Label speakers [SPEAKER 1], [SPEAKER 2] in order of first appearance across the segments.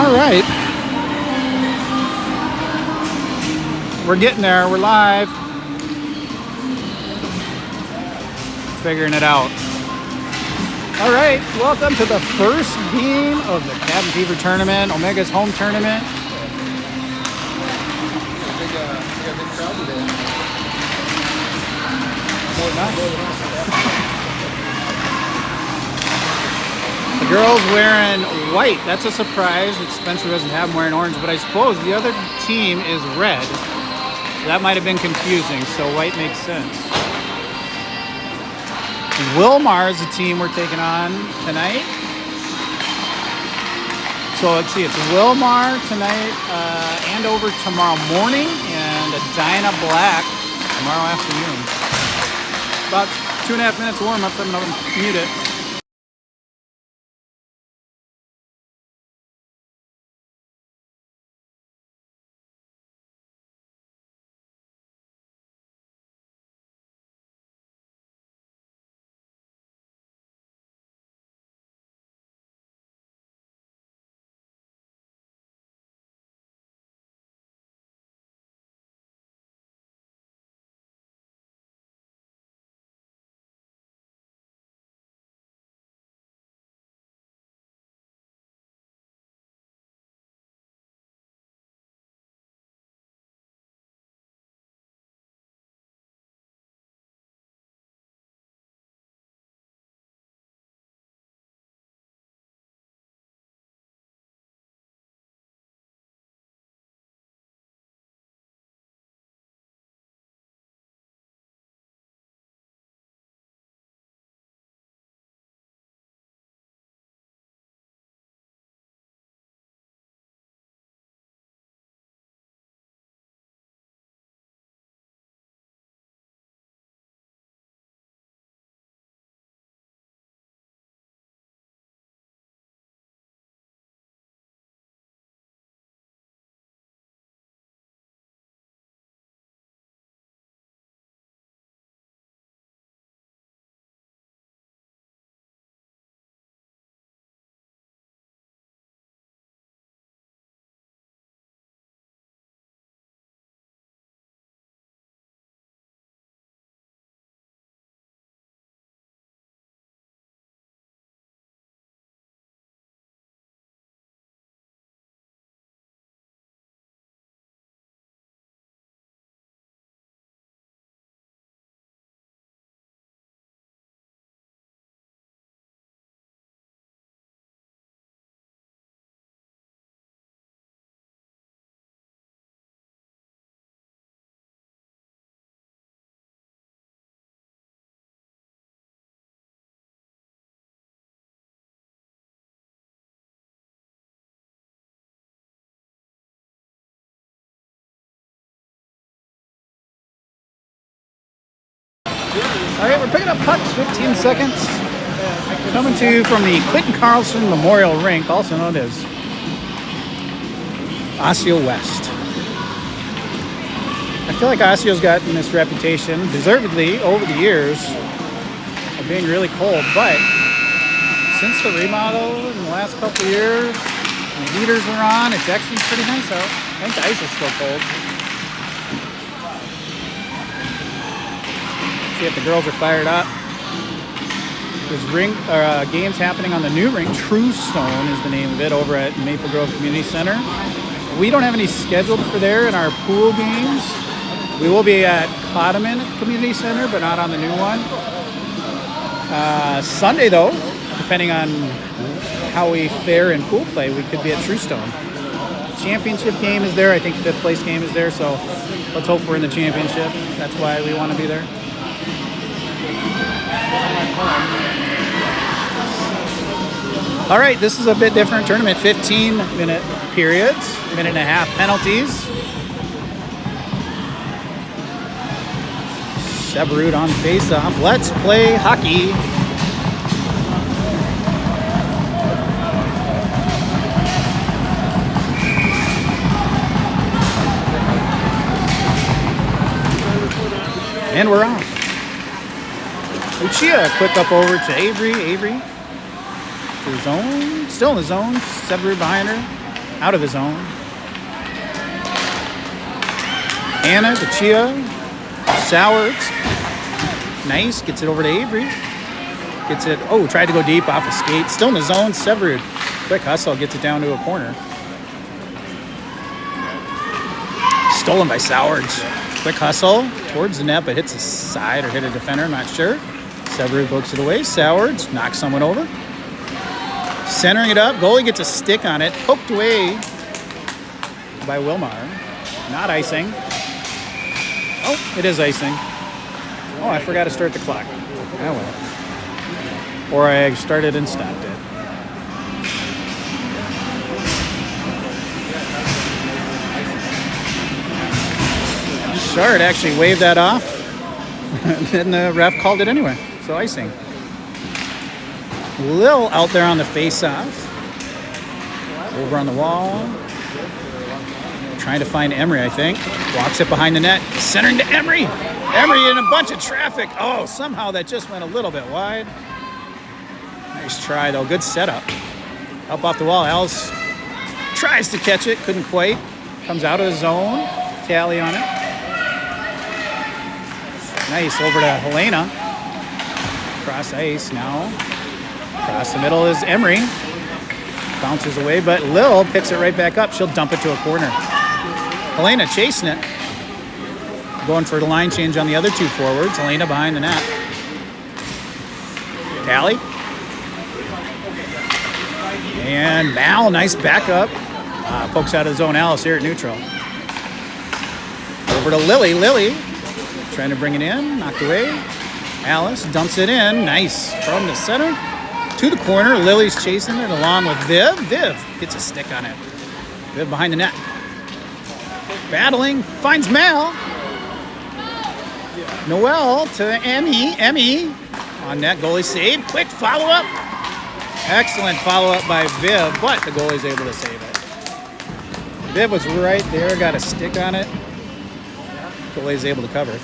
[SPEAKER 1] All right. We're getting there. We're live. Figuring it out. All right. Welcome to the first game of the Cabin Fever tournament, Omegha's home tournament.
[SPEAKER 2] We got a big crowd today.
[SPEAKER 1] The girls wearing white. That's a surprise that Spencer doesn't have them wearing orange, but I suppose the other team is red. So that might have been confusing, so white makes sense. Willmar is the team we're taking on tonight. So let's see, it's Willmar tonight and over tomorrow morning, and Dinah Black tomorrow afternoon. About 2.5 minutes warm up, I'm going to mute it. All right, we're picking up pucks, 15 seconds. Coming to you from the Clinton Carlson Memorial Rink, also known as Osseo West. I feel like Osceo's gotten this reputation, deservedly, over the years of being really cold, but since the remodel in the last couple of years, the heaters are on, it's actually pretty nice out. I think the ice is still cold. See if the girls are fired up. There's games happening on the new rink. True Stone is the name of it, over at Maple Grove Community Center. We don't have any scheduled for there in our pool games. We will be at Cottoman Community Center, but not on the new one. Sunday, though, depending on how we fare in pool play, we could be at True Stone. Championship game is there. I think 5th place game is there, so let's hope we're in the championship. That's why we want to be there. All right, this is a bit different tournament. 15-minute periods, minute and a half penalties. Severud on face-off. Let's play hockey. And we're off. Lucia, quick up over to Avery. Avery to the zone. Still in the zone. Severud behind her. out of the zone. Hannah to Chia. Sowards. Nice. Gets it over to Avery. Gets it. Oh, tried to go deep off a skate. Still in the zone. Severud. Quick hustle. Gets it down to a corner. Stolen by Sowards. Quick hustle towards the net, but hits the side or hit a defender. I'm not sure. Severud pokes it away. Sowards knocks someone over. Centering it up. Goalie gets a stick on it. Poked away by Willmar. Not icing. Oh, it is icing. Oh, I forgot to start the clock. Oh well. Or I started and stopped it. Shard actually waved that off. And the ref called it anyway. So icing. Lil out there on the face-off. Over on the wall. Trying to find Emery, I think. Walks it behind the net. Centering to Emery. Emery in a bunch of traffic. Oh, somehow that just went a little bit wide. Nice try, though. Good setup. Up off the wall. Alice tries to catch it. Couldn't quite. Comes out of the zone. Tally on it. Nice. Over to Helena. Cross ice now. Across the middle is Emery. Bounces away, but Lil picks it right back up. She'll dump it to a corner. Helena chasing it. Going for the line change on the other two forwards. Helena behind the net. Tally. And Mal, nice backup. Pokes out of the zone. Alice here at neutral. Over to Lily. Lily trying to bring it in. Knocked away. Alice dumps it in. Nice. From the center to the corner. Lily's chasing it along with Viv. Viv gets a stick on it. Viv behind the net. Battling. Finds Mal. Noelle to Emmy. Emmy on net. Goalie save. Quick follow-up. Excellent follow-up by Viv, but the goalie's able to save it. Viv was right there. Got a stick on it. Goalie's able to cover it.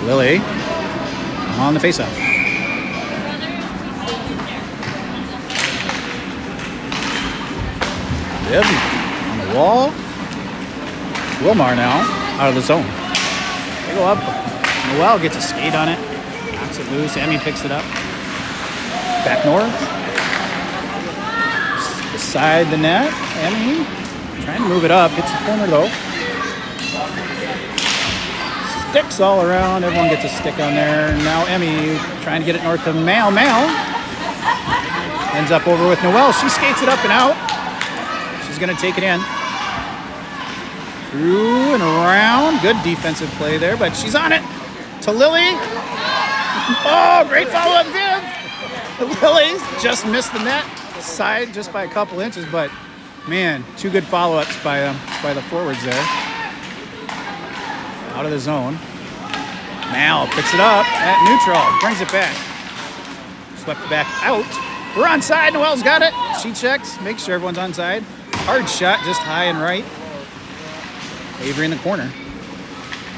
[SPEAKER 1] Lily on the faceoff. Viv on the wall. Willmar now out of the zone. They go up. Noelle gets a skate on it. Knocks it loose. Emmy picks it up. Back north. Beside the net. Emmy trying to move it up. Gets the corner though. Sticks all around. Everyone gets a stick on there. Now Emmy trying to get it north of Mal. Mal ends up over with Noelle. She skates it up and out. She's going to take it in. Through and around. Good defensive play there, but she's on it. To Lily. Oh, great follow-up, Viv. Lily just missed the net side just by a couple inches, but man, two good follow-ups by the forwards there. Out of the zone. Mal picks it up at neutral. Brings it back. Swept it back out. We're onside. Noelle's got it. She checks. Makes sure everyone's onside. Hard shot, just high and right. Avery in the corner.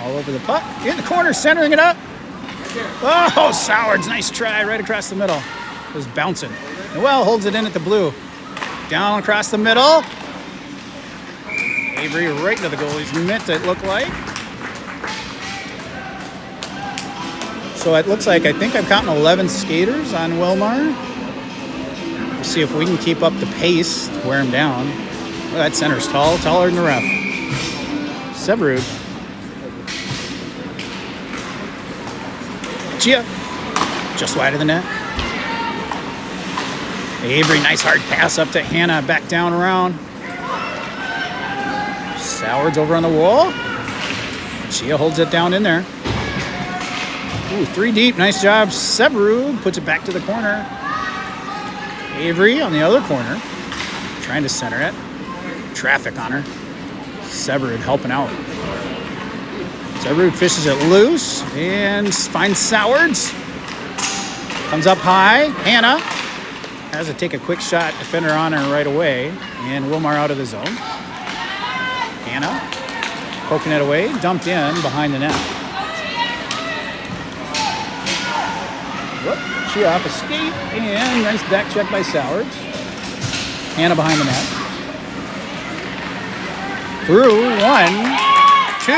[SPEAKER 1] All over the puck. In the corner, centering it up. Oh, Sowards. Nice try right across the middle. It was bouncing. Noelle holds it in at the blue. Down across the middle. Avery right into the goalie's mitt, it looked like. So it looks like, I think I'm counting 11 skaters on Willmar. We'll see if we can keep up the pace, wear him down. Well, that center's tall, taller than the ref. Severud. Gia. Just wide of the net. Avery, nice hard pass up to Hannah, back down around. Sowards over on the wall. Gia holds it down in there. Ooh, 3 deep, nice job. Severud puts it back to the corner. Avery on the other corner, trying to center it. Traffic on her. Severud helping out. Severud fishes it loose and finds Sowards. Comes up high. Hannah has to take a quick shot. Defender on her right away. And Willmar out of the zone. Hannah poking it away. Dumped in behind the net. Whoop, she off a skate, and nice back check by Sowards. Hannah behind the net. Through 1, 2,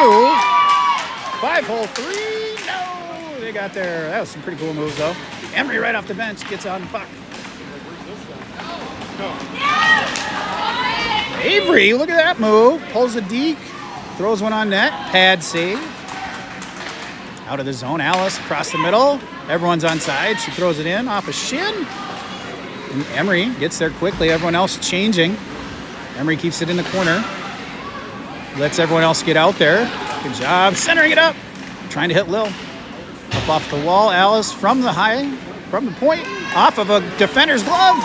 [SPEAKER 1] 5-hole 3. No, they got there. That was some pretty cool moves though. Emery right off the bench gets on the puck. Avery, look at that move. Pulls a deke, throws one on net. Pad save. Out of the zone, Alice across the middle. Everyone's on side. She throws it in off a shin. And Emery gets there quickly. Everyone else changing. Emery keeps it in the corner. Lets everyone else get out there. Good job centering it up. Trying to hit Lil. Up off the wall. Alice from the point. Off of a defender's glove.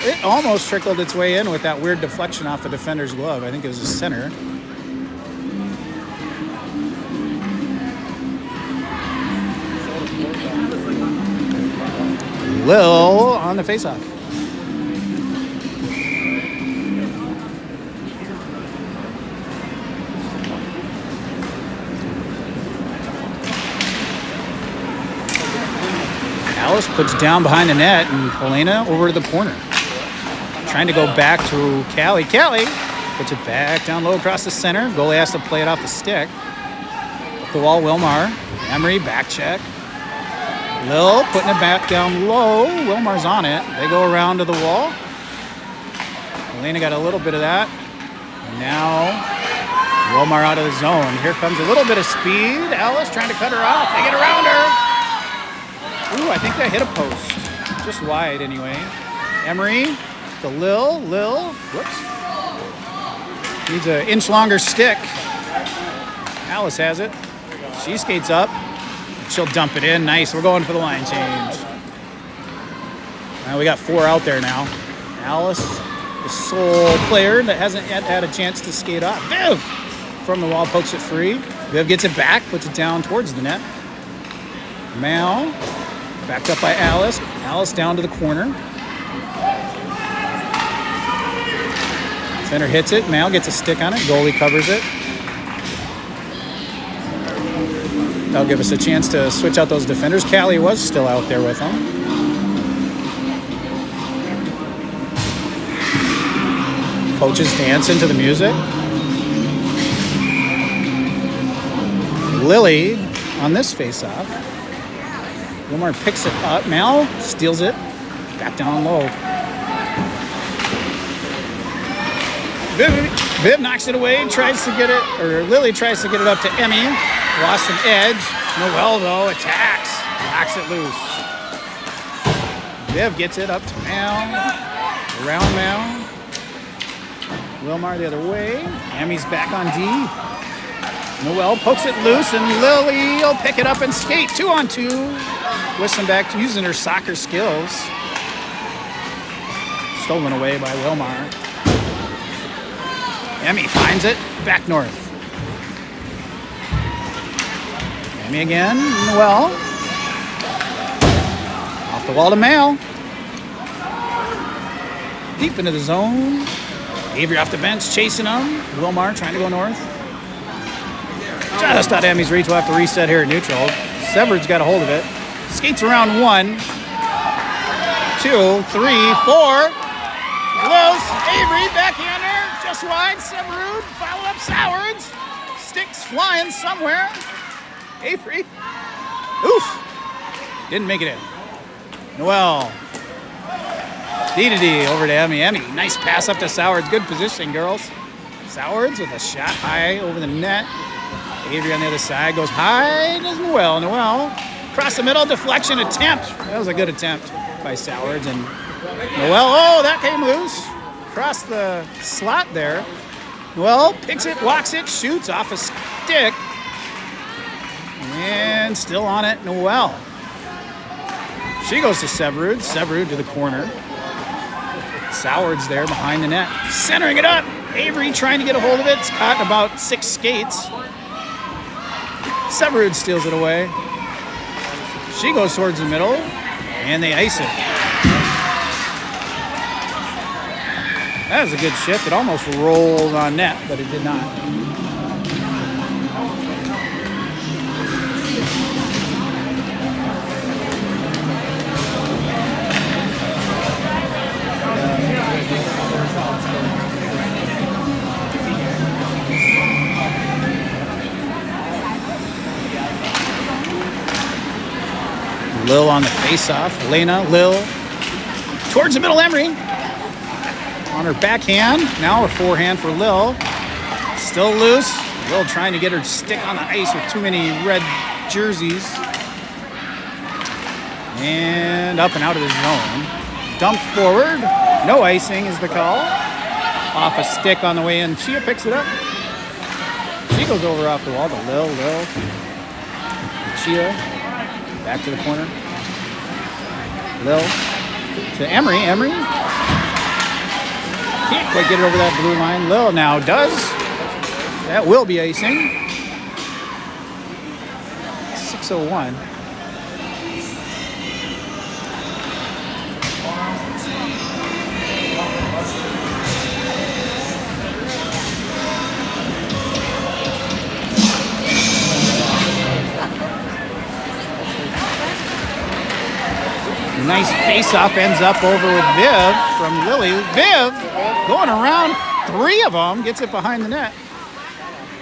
[SPEAKER 1] It almost trickled its way in with that weird deflection off the defender's glove. I think it was the center. Lil on the faceoff. Alice puts down behind the net, and Helena over to the corner. Trying to go back to Callie. Callie puts it back down low across the center. Goalie has to play it off the stick. Up the wall, Willmar. Emery, back check. Lil putting it back down low. Willmar's on it. They go around to the wall. Helena got a little bit of that. And now Willmar out of the zone. Here comes a little bit of speed. Alice trying to cut her off. They get around her. Ooh, I think that hit a post. Just wide anyway. Emery to Lil. Lil, whoops. Needs an inch longer stick. Alice has it. She skates up. She'll dump it in. Nice. We're going for the line change. Now we got 4 out there now. Alice, the sole player that hasn't yet had a chance to skate off. Viv from the wall pokes it free. Viv gets it back, puts it down towards the net. Mal, backed up by Alice. Alice down to the corner. Center hits it. Mal gets a stick on it. Goalie covers it. That'll give us a chance to switch out those defenders. Callie was still out there with them. Coaches dancing to the music. Lily on this face-off. Willmar picks it up. Mal steals it. Back down low. Viv knocks it away, tries to get it, or Lily tries to get it up to Emmy. Lost some edge. Noelle, though, attacks. Knocks it loose. Viv gets it up to Mal. Around Mal. Willmar the other way. Emmy's back on D. Noelle pokes it loose, and Lily will pick it up and skate 2-on-2. Whistling back, using her soccer skills. Stolen away by Willmar. Emmy finds it, back north. Emmy again, Noelle. Off the wall to Mal. Deep into the zone. Avery off the bench, chasing them. Willmar trying to go north. Just out of Emmy's reach, we'll have to reset here at neutral. Severed's got a hold of it. Skates around 1, 2, 3, 4. Close, Avery, backhander. Just wide, Severud, follow up Sowards. Sticks flying somewhere. Avery. Oof. Didn't make it in. Noelle. D-to-D over to Emmy. Emmy, nice pass up to Sowards. Good position, girls. Sowards with a shot high over the net. Avery on the other side goes high to Noelle. Noelle across the middle, deflection attempt. That was a good attempt by Sowards. And Noelle, oh, that came loose. Across the slot there. Noelle picks it, walks it, shoots off a stick. And still on it, Noelle. She goes to Severud. Severud to the corner. Sowards there behind the net. Centering it up. Avery trying to get a hold of it. It's caught in about 6 skates. Severud steals it away. She goes towards the middle. And they ice it. That was a good shift. It almost rolled on net, but it did not. Lil on the face-off. Elena, Lil. Towards the middle, Emery. On her backhand. Now her forehand for Lil. Still loose. Lil trying to get her stick on the ice with too many red jerseys. And up and out of the zone. Dumped forward. No icing is the call. Off a stick on the way in. Chia picks it up. She goes over off the wall to Lil. Chia. Back to the corner. Lil. To Emery. Emery. Can't quite get it over that blue line. Lil now does. That will be icing. 6:01. Nice face-off ends up over with Viv from Lily. Viv going around 3 of them, gets it behind the net.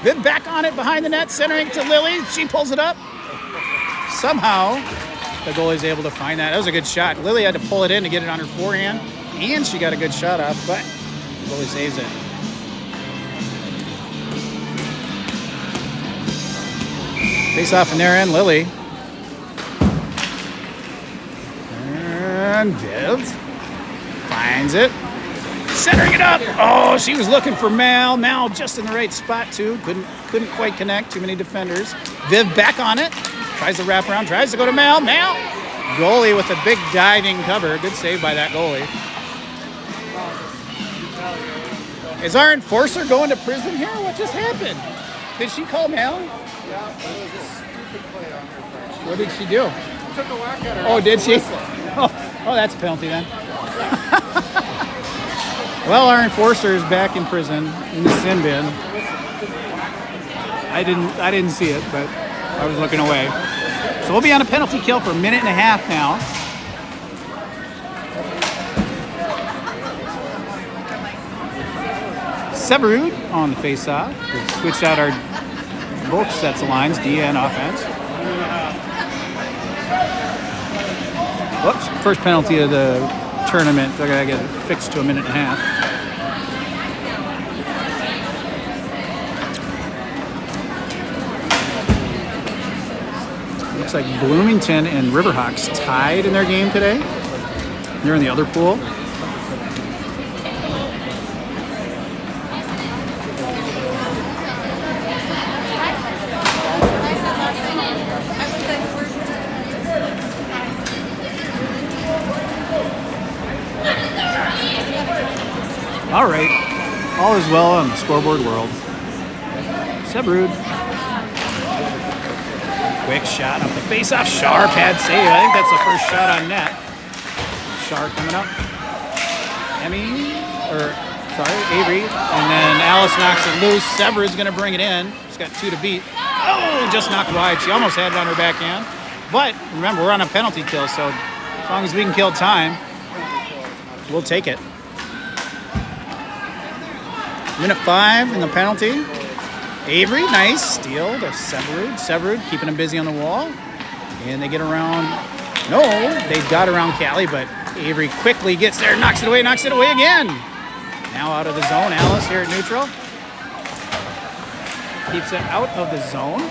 [SPEAKER 1] Viv back on it behind the net, centering to Lily. She pulls it up. Somehow, the goalie's able to find that. That was a good shot. Lily had to pull it in to get it on her forehand, and she got a good shot off, but the goalie saves it. Face-off in their end, Lily. And Viv finds it. Centering it up. Oh, she was looking for Mal. Mal just in the right spot, too. Couldn't quite connect. Too many defenders. Viv back on it. Tries to wrap around. Tries to go to Mal. Mal. Goalie with a big diving cover. Good save by that goalie. Is our enforcer going to prison here? What just happened? Did she call Mal?
[SPEAKER 2] Yeah, it was a stupid play on her part.
[SPEAKER 1] What did she do?
[SPEAKER 2] Took a whack at her.
[SPEAKER 1] Oh, did she? Oh, that's a penalty then. Well, our enforcer is back in prison in the sin bin. I didn't see it, but I was looking away. So we'll be on a penalty kill for a minute and a half now. Severud on the face-off. We've switched out our both sets of lines, D and offense. Whoops, first penalty of the tournament. I gotta get it fixed to a minute and a half. Looks like Bloomington and Riverhawks tied in their game today. They're in the other pool. All right, all is well on the scoreboard world. Severud. Quick shot up the face-off. Sharp had save. I think that's the first shot on net. Sharp coming up. Avery. And then Alice knocks it loose. Severud's going to bring it in. She's got 2 to beat. Oh, just knocked wide. She almost had it on her backhand. But remember, we're on a penalty kill, so as long as we can kill time, we'll take it. Minute 5 in the penalty. Avery, nice steal to Severud. Severud keeping him busy on the wall. And they get around. No, they got around Callie, but Avery quickly gets there, knocks it away again. Now out of the zone. Alice here at neutral. Keeps it out of the zone.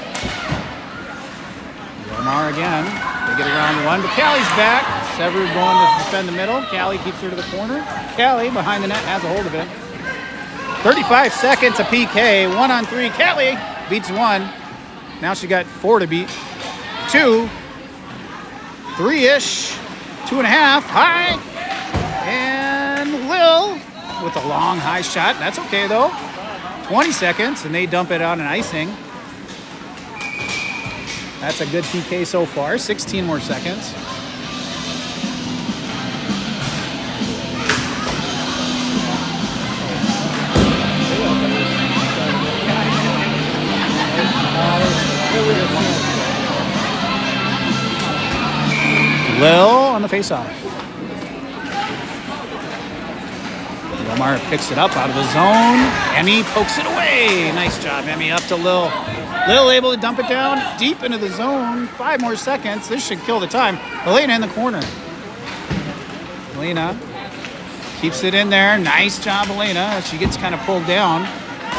[SPEAKER 1] Willmar again. They get around one, but Callie's back. Severud going to defend the middle. Callie keeps her to the corner. Callie behind the net has a hold of it. 35 seconds, a PK, 1-on-3. Callie beats 1. Now she got 4 to beat. 2, 3-ish, 2.5, high. And Lil with a long high shot. That's okay though. 20 seconds, and they dump it out in icing. That's a good PK so far. 16 more seconds. Lil on the face-off. Willmar picks it up out of the zone. Emmy pokes it away. Nice job, Emmy. Up to Lil. Lil able to dump it down deep into the zone. 5 more seconds. This should kill the time. Helena in the corner. Helena keeps it in there. Nice job, Helena. She gets kind of pulled down.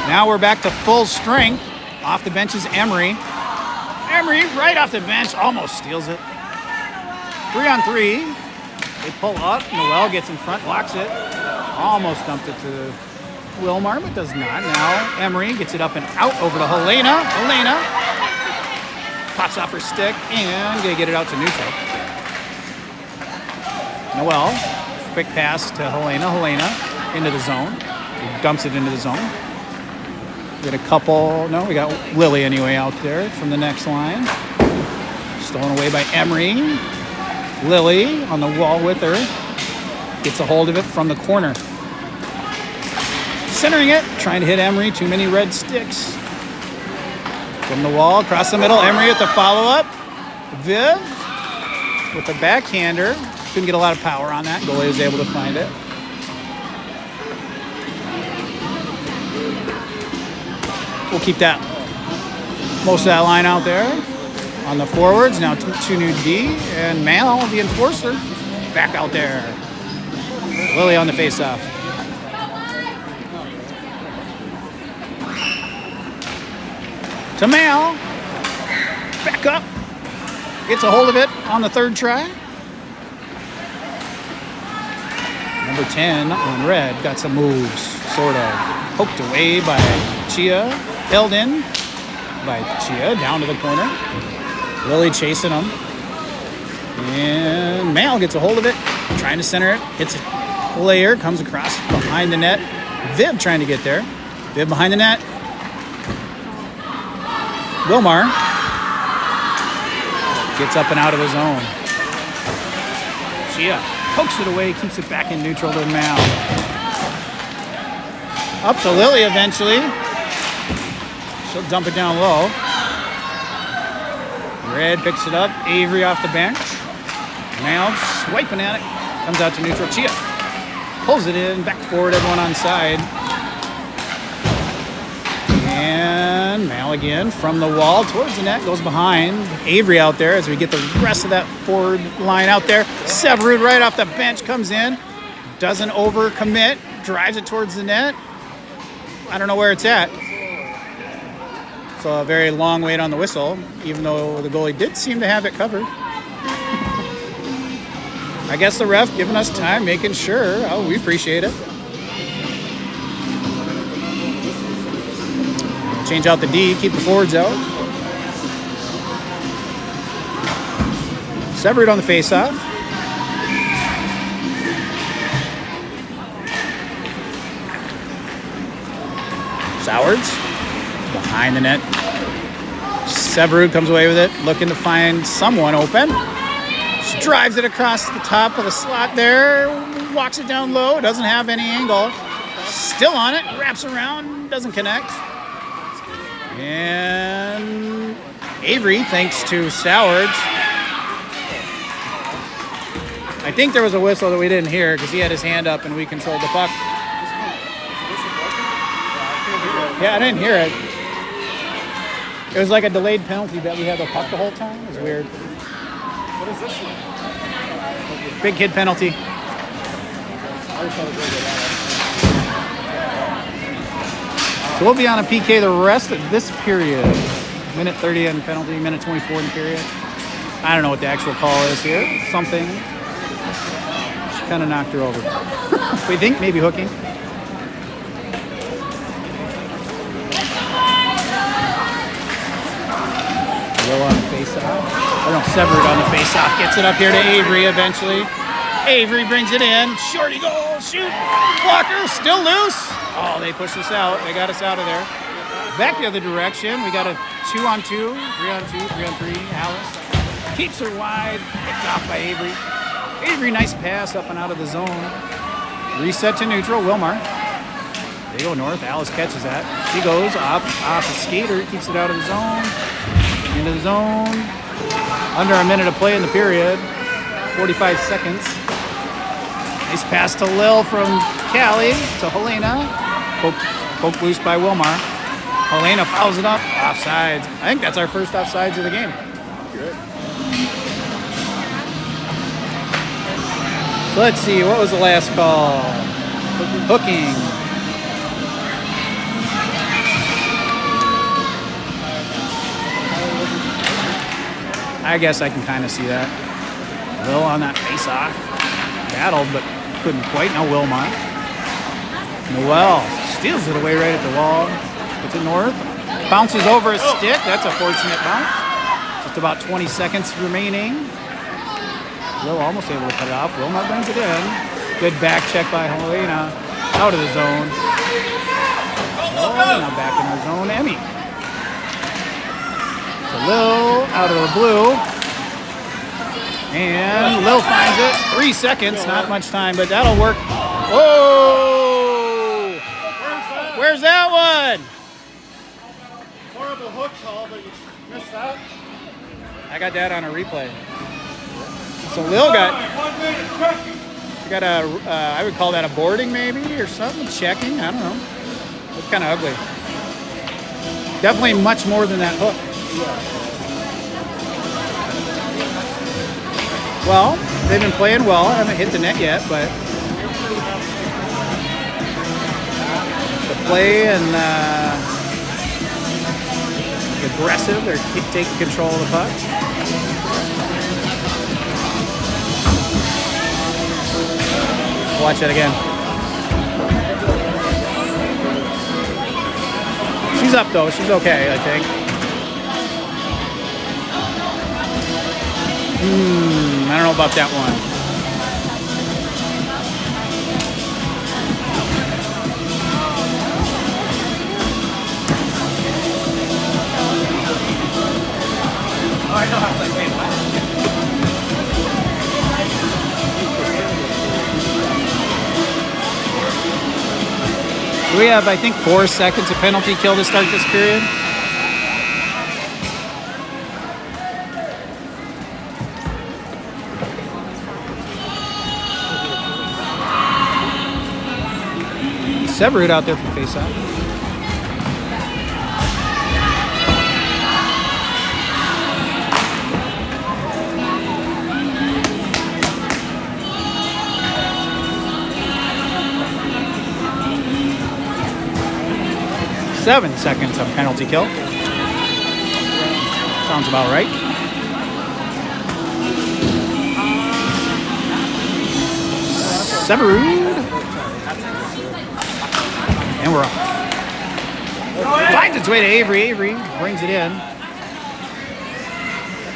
[SPEAKER 1] Now we're back to full strength. Off the bench is Emery. Emery right off the bench. Almost steals it. 3-on-3. They pull up. Noel gets in front, blocks it. Almost dumped it to Willmar, but does not. Now Emery gets it up and out over to Helena. Helena pops off her stick and gonna get it out to neutral. Noel, quick pass to Helena. Helena into the zone. He dumps it into the zone. We got a couple. No, we got Lily anyway out there from the next line. Stolen away by Emery. Lily on the wall with her. Gets a hold of it from the corner. Centering it, trying to hit Emery. Too many red sticks. From the wall, across the middle. Emery with the follow-up. Viv with the backhander. Couldn't get a lot of power on that. Goalie was able to find it. We'll keep that. Most of that line out there. On the forwards, now 2 new D. And Mal, the enforcer, back out there. Lily on the face-off. To Mal. Back up. Gets a hold of it on the 3rd try. Number 10 on red. Got some moves, sort of. Poked away by Chia. Held in by Chia. Down to the corner. Lily chasing him. And Mal gets a hold of it. Trying to center it. Hits a player. Comes across behind the net. Viv trying to get there. Viv behind the net. Willmar gets up and out of the zone. Chia pokes it away, keeps it back in neutral to Mal. Up to Lily eventually. She'll dump it down low. Red picks it up. Avery off the bench. Mal swiping at it. Comes out to neutral. Chia pulls it in. Back forward, everyone on side. And Mal again from the wall towards the net. Goes behind. Avery out there as we get the rest of that forward line out there. Severud right off the bench comes in. Doesn't overcommit. Drives it towards the net. I don't know where it's at. So a very long wait on the whistle, even though the goalie did seem to have it covered. I guess the ref giving us time, making sure. Oh, we appreciate it. Change out the D, keep the forwards out. Severed on the face-off. Sowards behind the net. Severud comes away with it, looking to find someone open. She drives it across the top of the slot there, walks it down low, doesn't have any angle. Still on it, wraps around, doesn't connect. And Avery, thanks to Sowards. I think there was a whistle that we didn't hear because he had his hand up and we controlled the puck. Yeah, I didn't hear it. It was like a delayed penalty that we had the puck the whole time. It was weird.
[SPEAKER 2] What is this one?
[SPEAKER 1] Big kid penalty. So we'll be on a PK the rest of this period. Minute 30 in penalty, minute 24 in the period. I don't know what the actual call is here. Something. She kind of knocked her over. We think maybe hooking. Low on the face-off. Or no, Severed on the face-off. Gets it up here to Avery eventually. Avery brings it in. Shorty goal. Shoot. Blocker. Still loose. Oh, they pushed us out. They got us out of there. Back the other direction. We got a 2-on-2, 3-on-2, 3-on-3. Alice keeps her wide. Picked off by Avery. Avery, nice pass up and out of the zone. Reset to neutral. Willmar. They go north. Alice catches that. She goes up off the skater. Keeps it out of the zone. Into the zone. Under a minute of play in the period. 45 seconds. Nice pass to Lil from Callie to Helena. Poked loose by Willmar. Helena fouls it up. Offsides. I think that's our first offsides of the game.
[SPEAKER 2] Good.
[SPEAKER 1] So let's see. What was the last call? Hooking. I guess I can kind of see that. Will on that face-off. Battled, but couldn't quite. Now Willmar. Noel steals it away right at the wall. Puts it north. Bounces over a stick. That's a fortunate bounce. Just about 20 seconds remaining. Will almost able to cut it off. Willmar brings it in. Good back check by Helena. Out of the zone. Oh, now back in our zone. Emmy. So Lil out of the blue. And Lil finds it. 3 seconds. Not much time, but that'll work. Oh! Where's that one?
[SPEAKER 2] Horrible hook call, but you missed that.
[SPEAKER 1] I got that on a replay. So Lil got a, I would call that a boarding maybe or something, checking, I don't know. It's kind of ugly. Definitely much more than that hook. Well, they've been playing well. I haven't hit the net yet, but the play and aggressive, they're taking control of the puck. Watch that again. She's up though. She's okay, I think. I don't know about that one. Oh, I know how to play. Wait, what? We have, I think, 4 seconds of penalty kill to start this period. Severud out there from face-off. Seven seconds of penalty kill. Sounds about right. Severud. And we're off. Finds its way to Avery. Avery brings it in.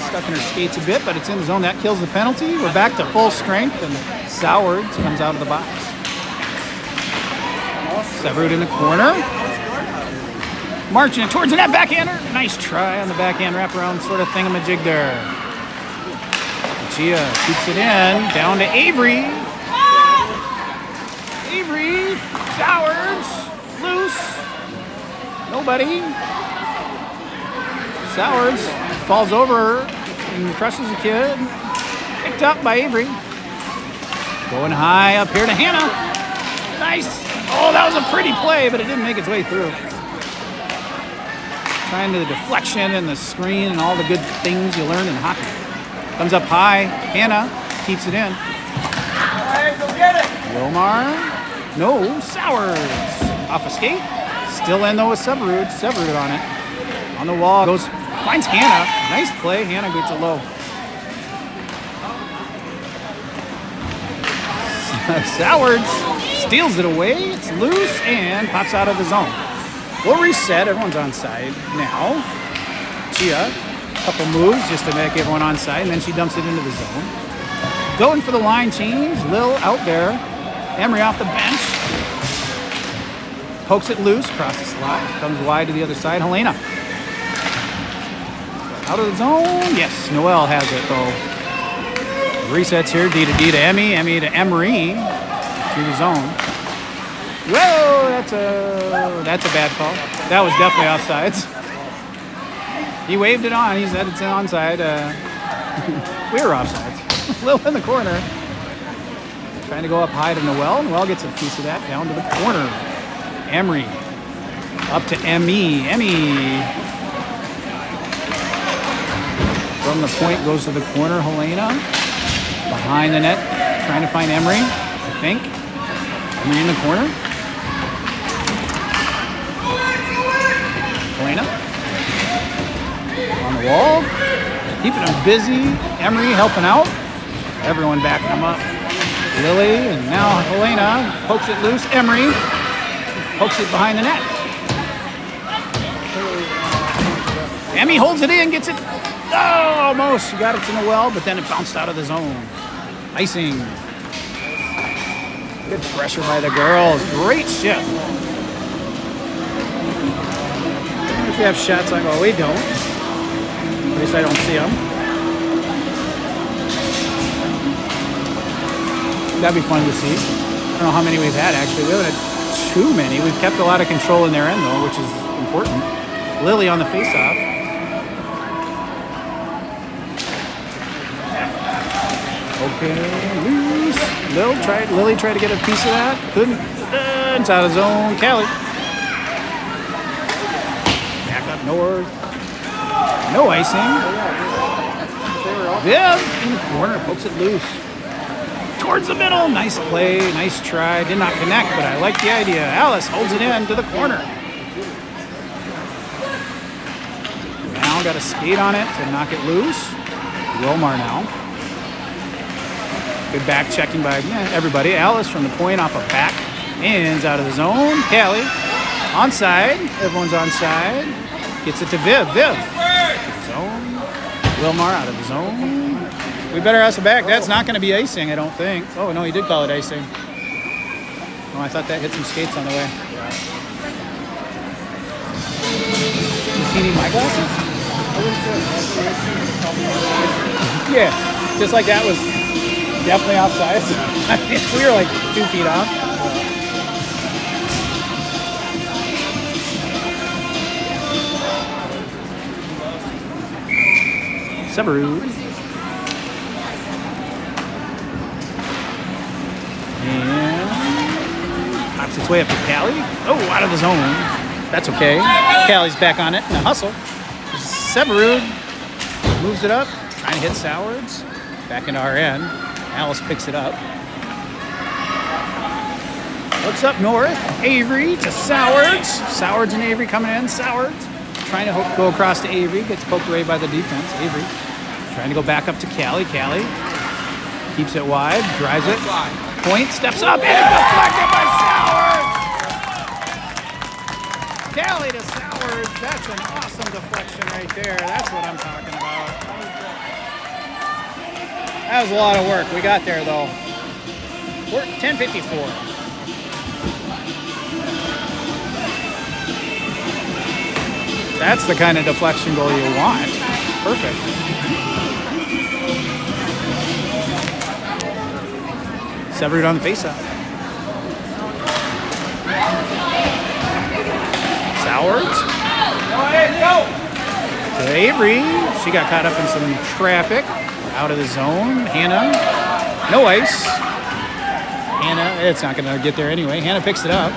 [SPEAKER 1] Stuck in her skates a bit, but it's in the zone. That kills the penalty. We're back to full strength, and Sowards comes out of the box. Severud in the corner. Marching it towards the net, backhander. Nice try on the backhand wraparound sort of thingamajig there. Gia keeps it in. Down to Avery. Avery. Sowards. Loose. Nobody. Sowards falls over and crushes the kid. Picked up by Avery. Going high up here to Hannah. Nice. Oh, that was a pretty play, but it didn't make its way through. Trying to the deflection and the screen and all the good things you learn in hockey. Comes up high. Hannah keeps it in.
[SPEAKER 2] Go get it.
[SPEAKER 1] Willmar. No. Sowards. Off a skate. Still in though with Severud. Severud on it. On the wall. Goes. Finds Hannah. Nice play. Hannah gets it low. Sowards steals it away. It's loose and pops out of the zone. We'll reset. Everyone's on side now. Gia, a couple moves just to make everyone on side, and then she dumps it into the zone. Going for the line change. Lil out there. Emery off the bench. Pokes it loose. Across the slot. Comes wide to the other side. Helena. Out of the zone. Yes, Noel has it though. Resets here. D to Emmy. Emmy to Emery. Through the zone. Whoa, that's a bad call. That was definitely offsides. He waved it on. He said it's an onside. We were offsides. Lil in the corner. Trying to go up high to Noel. Noel gets a piece of that down to the corner. Emery. Up to Emmy. Emmy. From the point goes to the corner. Helena. Behind the net. Trying to find Emery, I think. Emery in the corner. Helena. On the wall. Keeping him busy. Emery helping out. Everyone backing him up. Lily, and now Helena pokes it loose. Emery pokes it behind the net. Emmy holds it in, gets it. Oh, almost. She got it in the well, but then it bounced out of the zone. Icing. Good pressure by the girls. Great shift. If we have shots on, well, we don't. At least I don't see them. That'd be fun to see. I don't know how many we've had, actually. We haven't had too many. We've kept a lot of control in their end, though, which is important. Lily on the face-off. Okay, loose. Lily tried to get a piece of that. Couldn't. It's out of zone. Callie. Back up north. No icing. Viv in the corner. Pokes it loose. Towards the middle. Nice play. Nice try. Did not connect, but I like the idea. Alice holds it in to the corner. Now got a skate on it to knock it loose. Willmar now. Good back checking by everybody. Alice from the point off of back. Ends out of the zone. Callie. Onside. Everyone's onside. Gets it to Viv. Viv. Zone. Willmar out of the zone. We better ask the back. That's not going to be icing, I don't think. Oh, no, he did call it icing. Oh, I thought that hit some skates on the way. Does he need my glasses? Yeah, just like that was definitely offside. I mean, we were like 2 feet off. Severu. And pops its way up to Callie. Oh, out of the zone. That's okay. Callie's back on it in a hustle. Severud moves it up, trying to hit Sowards. Back into our end. Alice picks it up. Looks up north. Avery to Sowards. Sowards and Avery coming in. Sowards trying to go across to Avery. Gets poked away by the defense. Avery trying to go back up to Callie. Callie keeps it wide, drives it. Point, steps up, and it's deflected by Sowards! Callie to Sowards. That's an awesome deflection right there. That's what I'm talking about. That was a lot of work. We got there, though. We're 10:54. That's the kind of deflection goal you want. Perfect. Severed on the faceoff. Sowards. To Avery. She got caught up in some traffic. Out of the zone. Hannah. No ice. Hannah. It's not going to get there anyway. Hannah picks it up.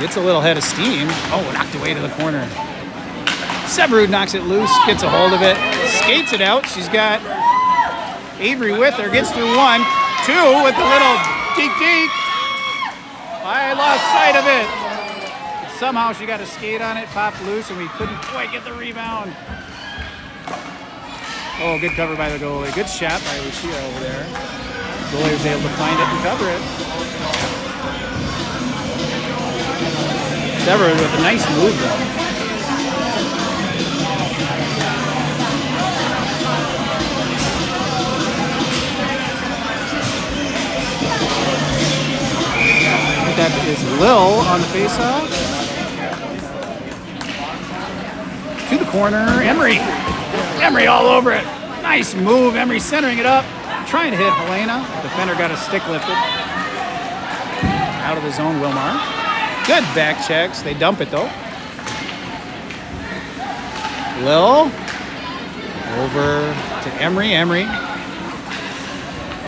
[SPEAKER 1] Gets a little head of steam. Oh, knocked away to the corner. Severud knocks it loose. Gets a hold of it. Skates it out. She's got Avery with her. Gets through one. Two with the little deke. I lost sight of it. Somehow she got a skate on it, popped loose, and we couldn't quite get the rebound. Oh, good cover by the goalie. Good shot by Lucia over there. Goalie was able to find it and cover it. Severed with a nice move, though. That is Lil on the faceoff. To the corner, Emery. Emery all over it. Nice move. Emery centering it up. Trying to hit Helena. Defender got a stick lifted. Out of the zone, Willmar. Good back checks. They dump it, though. Lil. Over to Emery. Emery.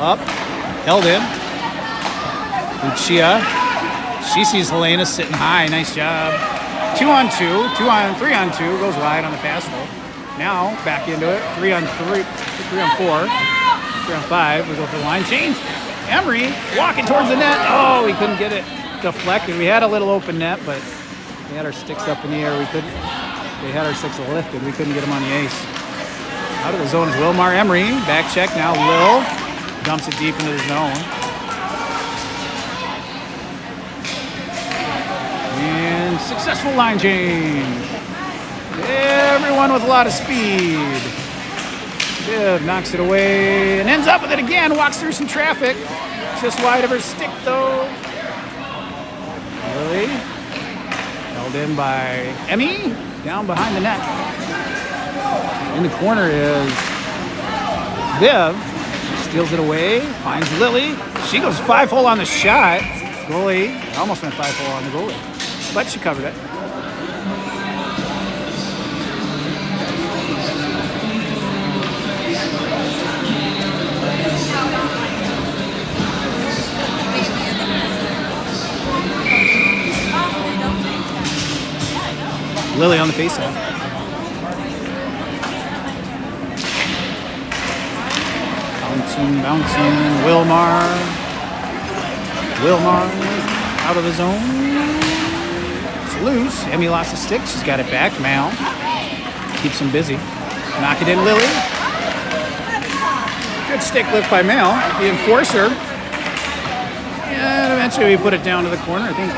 [SPEAKER 1] Up. Held in. Lucia. She sees Helena sitting high. Nice job. 2 on 2, 3 on 2. Goes wide on the pass though. Now back into it. 3 on 3, 3 on 4, 3 on 5. We go for the line change. Emery walking towards the net. Oh, we couldn't get it deflected. We had a little open net, but we had our sticks up in the air. We couldn't. They had our sticks lifted. We couldn't get them on the ace. Out of the zone is Willmar. Emery back check now. Lil dumps it deep into the zone. And successful line change. Everyone with a lot of speed. Viv knocks it away and ends up with it again. Walks through some traffic. Just wide of her stick though. Lily held in by Emmy. Down behind the net. In the corner is Viv. Steals it away. Finds Lily. She goes 5-hole on the shot. Goalie almost went 5-hole on the goalie, but she covered it. Lily on the faceoff. Bouncing. Willmar out of the zone. It's loose. Emmy lost the stick. She's got it back. Mal keeps him busy. Knock it in, Lily. Good stick lift by Mal, the enforcer. And eventually we put it down to the corner. I think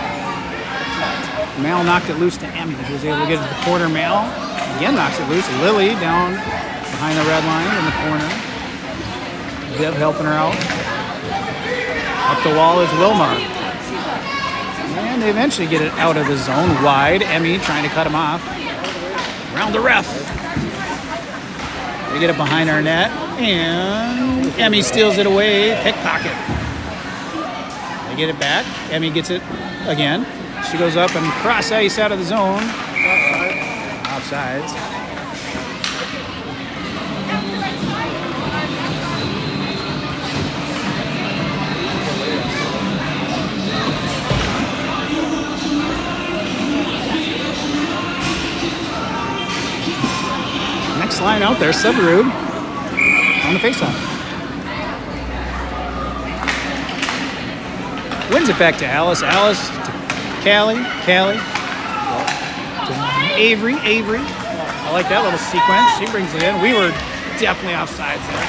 [SPEAKER 1] Mal knocked it loose to Emmy. He was able to get it to the corner. Mal again knocks it loose. Lily down behind the red line in the corner. Viv helping her out. Up the wall is Willmar. And they eventually get it out of the zone wide. Emmy trying to cut him off. Around the ref. They get it behind our net. And Emmy steals it away. Pickpocket. They get it back. Emmy gets it again. She goes up and cross ice out of the zone. Offsides. Next line out there, Severud on the faceoff. Wins it back to Alice. Alice to Callie to Avery. I like that little sequence. She brings it in. We were definitely offsides there.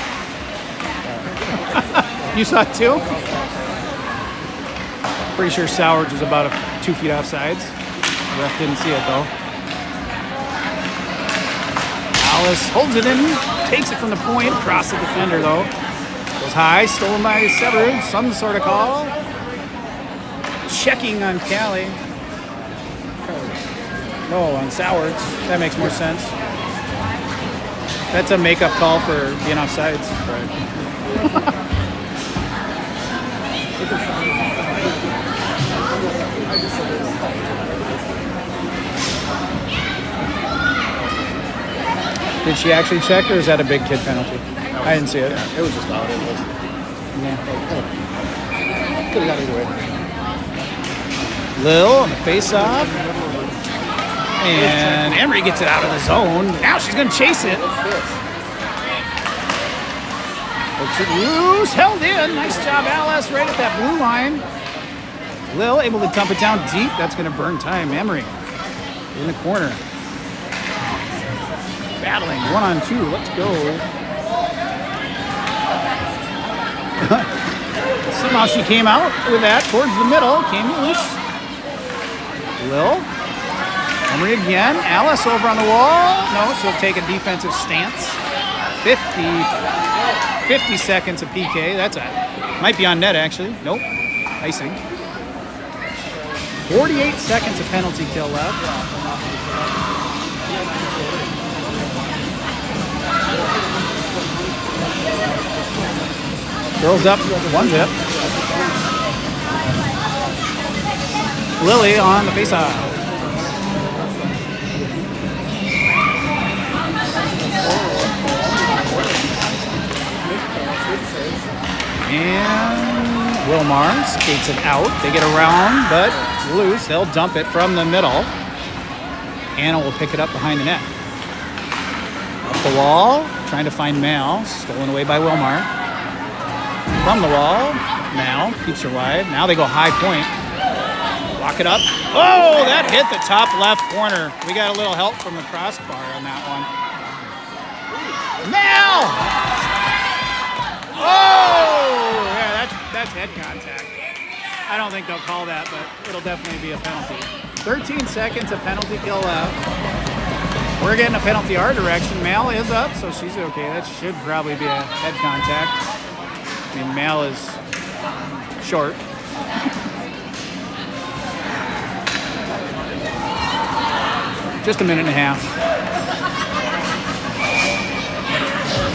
[SPEAKER 1] You saw it too? Pretty sure Sowards was about 2 feet offsides. The ref didn't see it though. Alice holds it in, takes it from the point, across the defender though. Goes high, stolen by Severud, some sort of call. Checking on Callie. No, on Sowards. That makes more sense. That's a makeup call for being offsides. Right. Did she actually check, or is that a big kid penalty? I didn't see it.
[SPEAKER 2] Yeah, it was just out. It was.
[SPEAKER 1] Yeah.
[SPEAKER 2] Could have got either way.
[SPEAKER 1] Lil on the face-off. And Emery gets it out of the zone. Now she's going to chase it. Loose, held in. Nice job, Alice, right at that blue line. Lil able to dump it down deep. That's going to burn time. Emery in the corner. Battling, 1 on 2. Let's go. Somehow she came out with that towards the middle. Came loose. Lil. Emery again. Alice over on the wall. No, she'll take a defensive stance. 50 seconds of PK. That's might be on net actually. Nope. Icing. 48 seconds of penalty kill left. Girls up, 1-zip. Lily on the faceoff. And Willmar skates it out. They get around, but loose. They'll dump it from the middle. Anna will pick it up behind the net. Up the wall, trying to find Mal. Stolen away by Willmar. From the wall, Mal keeps her wide. Now they go high point. Lock it up. Oh, that hit the top left corner. We got a little help from the crossbar on that one. Mal! Oh! Yeah, that's head contact. I don't think they'll call that, but it'll definitely be a penalty. 13 seconds, a penalty kill left. We're getting a penalty our direction. Mal is up, so she's okay. That should probably be a head contact. I mean, Mal is short. Just a minute and a half.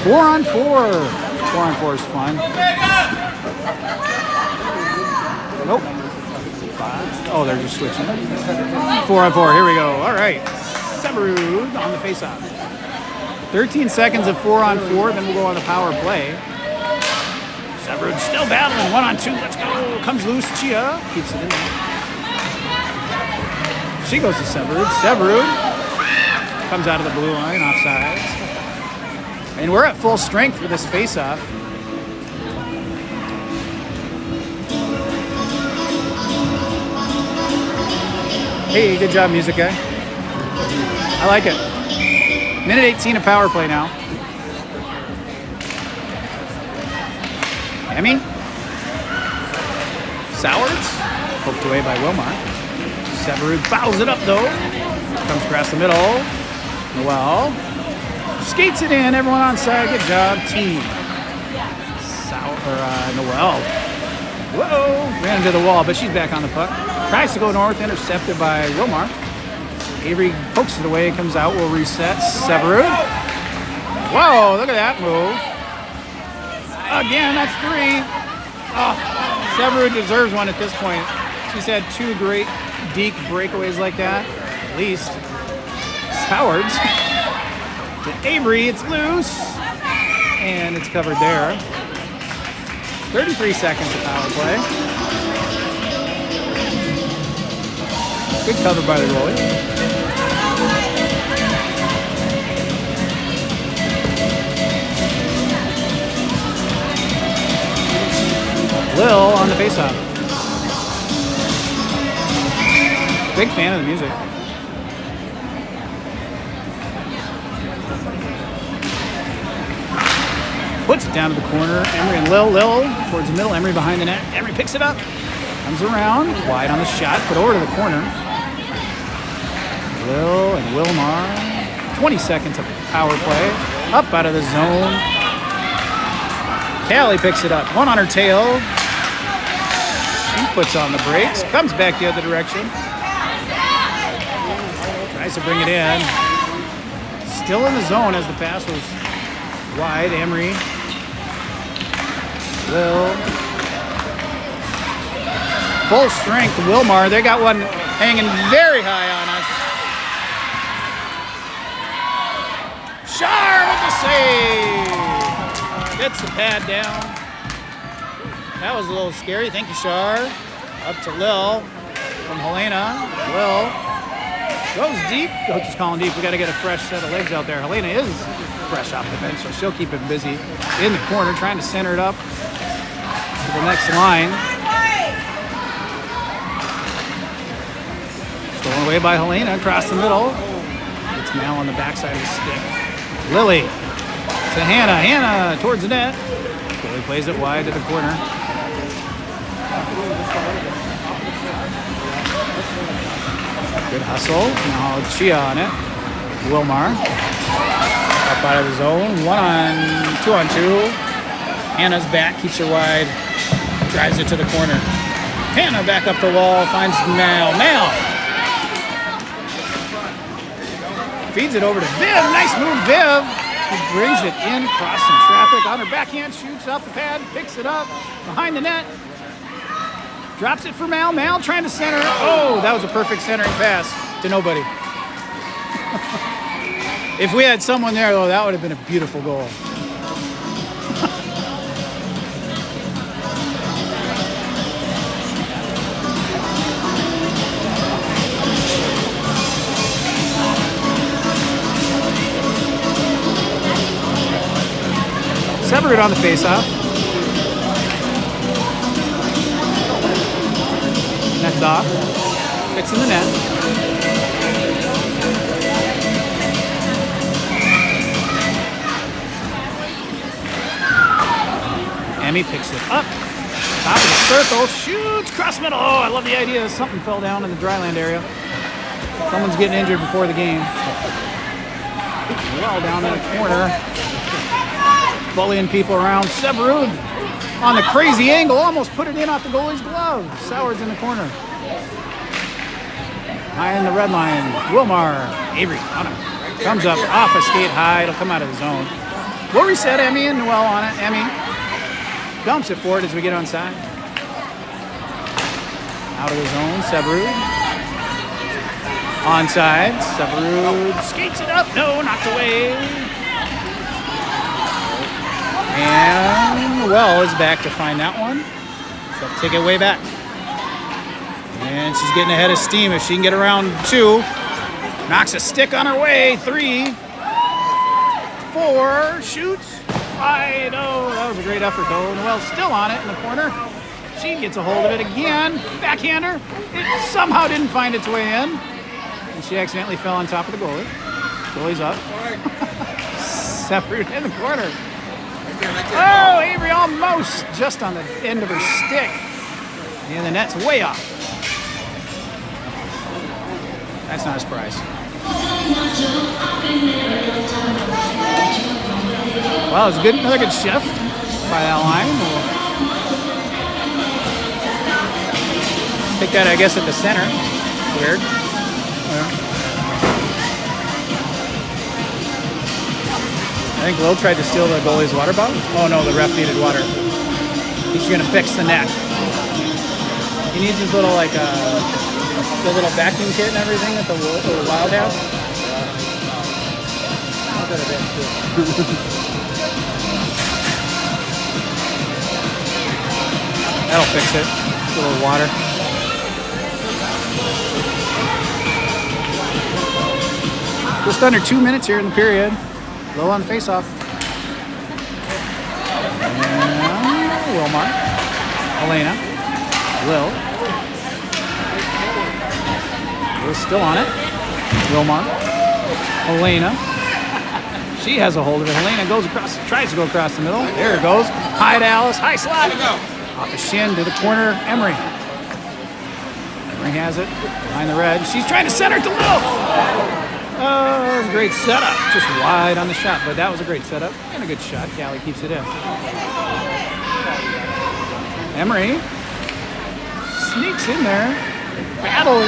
[SPEAKER 1] 4 on 4. 4 on 4 is fun. Nope. Oh, they're just switching. 4 on 4. Here we go. All right. Severud on the faceoff. 13 seconds of 4 on 4. Then we'll go on the power play. Severud still battling. 1 on 2. Let's go. Comes loose. Chia keeps it in there. She goes to Severud. Severud comes out of the blue line, offsides. And we're at full strength for this face-off. Hey, good job, music guy. I like it. Minute 18 of power play now. Emmy. Sowards. Poked away by Willmar. Severud fouls it up though. Comes across the middle. Noel skates it in. Everyone on side. Good job, team. Noel. Whoa! Ran into the wall, but she's back on the puck. Tries to go north, intercepted by Willmar. Avery pokes it away, comes out. Will reset. Severud. Whoa! Look at that move. Again, that's 3. Oh, Severud deserves one at this point. She's had 2 great deke breakaways like that, at least. Sowards to Avery, it's loose, and it's covered there. 33 seconds of power play. Good cover by the goalie. Lil on the faceoff. Big fan of the music. Puts it down to the corner. Emery and Lil towards the middle. Emery behind the net. Emery picks it up. Comes around. Wide on the shot, but over to the corner. Lil and Willmar. 20 seconds of power play. Up out of the zone. Callie picks it up. 1 on her tail. She puts on the brakes. Comes back the other direction. Tries to bring it in. Still in the zone as the pass was wide. Emery. Lil. Full strength. Willmar. They got one hanging very high on us. Shar with the save. Gets the pad down. That was a little scary. Thank you, Shar. Up to Lil from Helena. Lil goes deep. Coach is calling deep. We got to get a fresh set of legs out there. Helena is fresh off the bench, so she'll keep it busy in the corner, trying to center it up to the next line. Stolen away by Helena across the middle. It's now on the backside of the stick. Lily to Hannah. Hannah towards the net. Goalie plays it wide to the corner. Good hustle. Now Chia on it. Willmar. Up out of the zone. 2 on 2. Hannah's back. Keeps her wide. Drives it to the corner. Hannah back up the wall. Finds Mal. Mal. Feeds it over to Viv. Nice move, Viv. He brings it in. Across some traffic. On her backhand. Shoots off the pad. Picks it up. Behind the net. Drops it for Mal. Mal trying to center. Oh, that was a perfect centering pass to nobody. If we had someone there, though, that would have been a beautiful goal. Severud on the faceoff. Net's off. Fixing the net. Emmy picks it up. Top of the circle. Shoots. Cross middle. Oh, I love the idea. Something fell down in the dryland area. Someone's getting injured before the game. Well, down in the corner. Bullying people around. Severud on the crazy angle. Almost put it in off the goalie's glove. Soward's in the corner. High in the red line. Willmar. Avery on it. Comes up off a skate high. It'll come out of the zone. We'll reset Emmy and Noel on it. Emmy dumps it forward as we get onside. Out of the zone. Severud. Onside. Severud skates it up. No, knocked away. And Noel is back to find that one. So take it way back. And she's getting ahead of steam if she can get around 2. Knocks a stick on her way. 3, 4, shoots. 5. Oh, that was a great effort though. Noel's still on it in the corner. She gets a hold of it again. Backhander. It somehow didn't find its way in. And she accidentally fell on top of the goalie. Goalie's up. Separate in the corner. Oh, Avery almost just on the end of her stick. And the net's way off. That's not a surprise. Well, it was good. Another good shift by that line. We'll take that, I guess, at the center. Weird. I think Will tried to steal the goalie's water bottle. Oh no, the ref needed water. He's gonna fix the net. He needs his little the little vacuum kit and everything that the Wild has. That'll fix it. A little water. Just under 2 minutes here in the period. Low on the face-off. And Willmar. Elena. Will's still on it. Willmar. Elena. She has a hold of it. Helena goes across, tries to go across the middle. There it goes. High to Alice. High slot. Off the shin to the corner. Emery. Emery has it behind the red. She's trying to center it to Lil. Oh, that was a great setup. Just wide on the shot, but that was a great setup and a good shot. Callie keeps it in. Emery sneaks in there. Battle.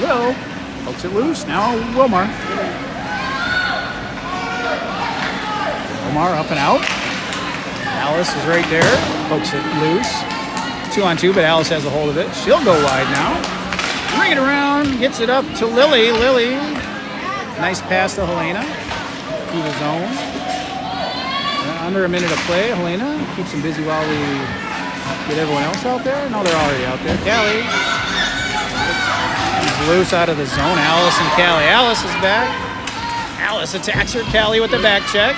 [SPEAKER 1] Will pokes it loose. Now Willmar. Willmar up and out. Alice is right there. Pokes it loose. 2-on-2, but Alice has a hold of it. She'll go wide now. Bring it around. Gets it up to Lily. Lily. Nice pass to Helena. Through the zone. Under a minute of play. Helena keeps them busy while we get everyone else out there. No, they're already out there. Callie. He's loose out of the zone. Alice and Callie. Alice is back. Alice attacks her. Callie with the back check.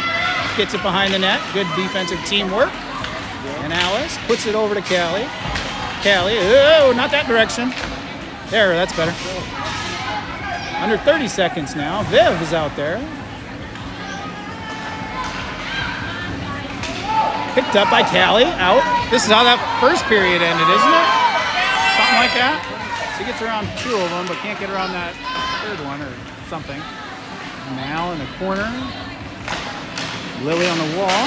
[SPEAKER 1] Gets it behind the net. Good defensive teamwork. And Alice puts it over to Callie. Callie. Oh, not that direction. There, that's better. Under 30 seconds now. Viv is out there. Picked up by Callie. Out. This is how that first period ended, isn't it? Something like that. She gets around 2 of them, but can't get around that third one or something. Now in the corner. Lily on the wall.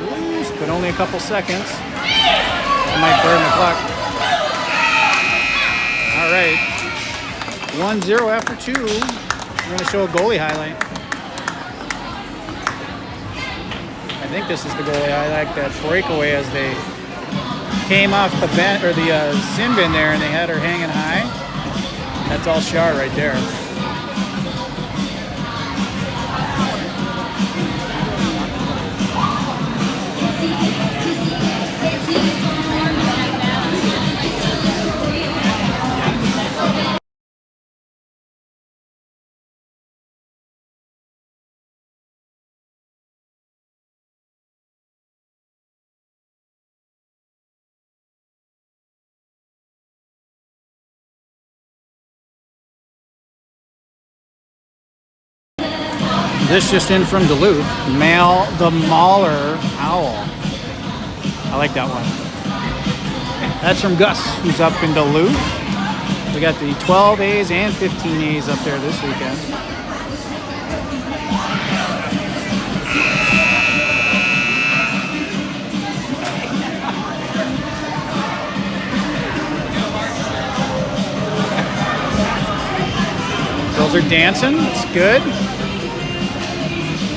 [SPEAKER 1] Loose, but only a couple seconds. That might burn the clock. All right. 1-0 after 2. We're going to show a goalie highlight. I think this is the goalie highlight, that breakaway as they came off the bench or the sin bin there and they had her hanging high. That's all Shar right there. This just in from Duluth. Male, the Mauler Owl. I like that one. That's from Gus, who's up in Duluth. We got the 12As and 15As up there this weekend. Girls are dancing. It's good.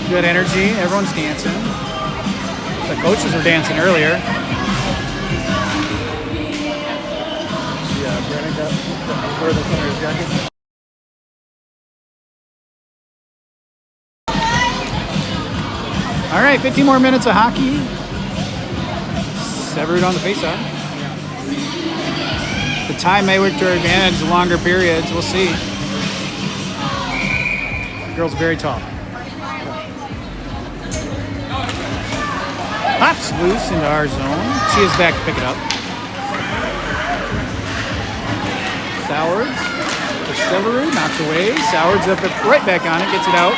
[SPEAKER 1] Good energy. Everyone's dancing. The coaches were dancing earlier.
[SPEAKER 2] Brandon got further from his jacket.
[SPEAKER 1] All right, 15 more minutes of hockey. Severed on the faceoff. The time may work to our advantage, the longer periods. We'll see. The girl's very tall. Pops loose into our zone. She is back to pick it up. Sowards to Severud, knocked away. Sowards up right back on it, gets it out,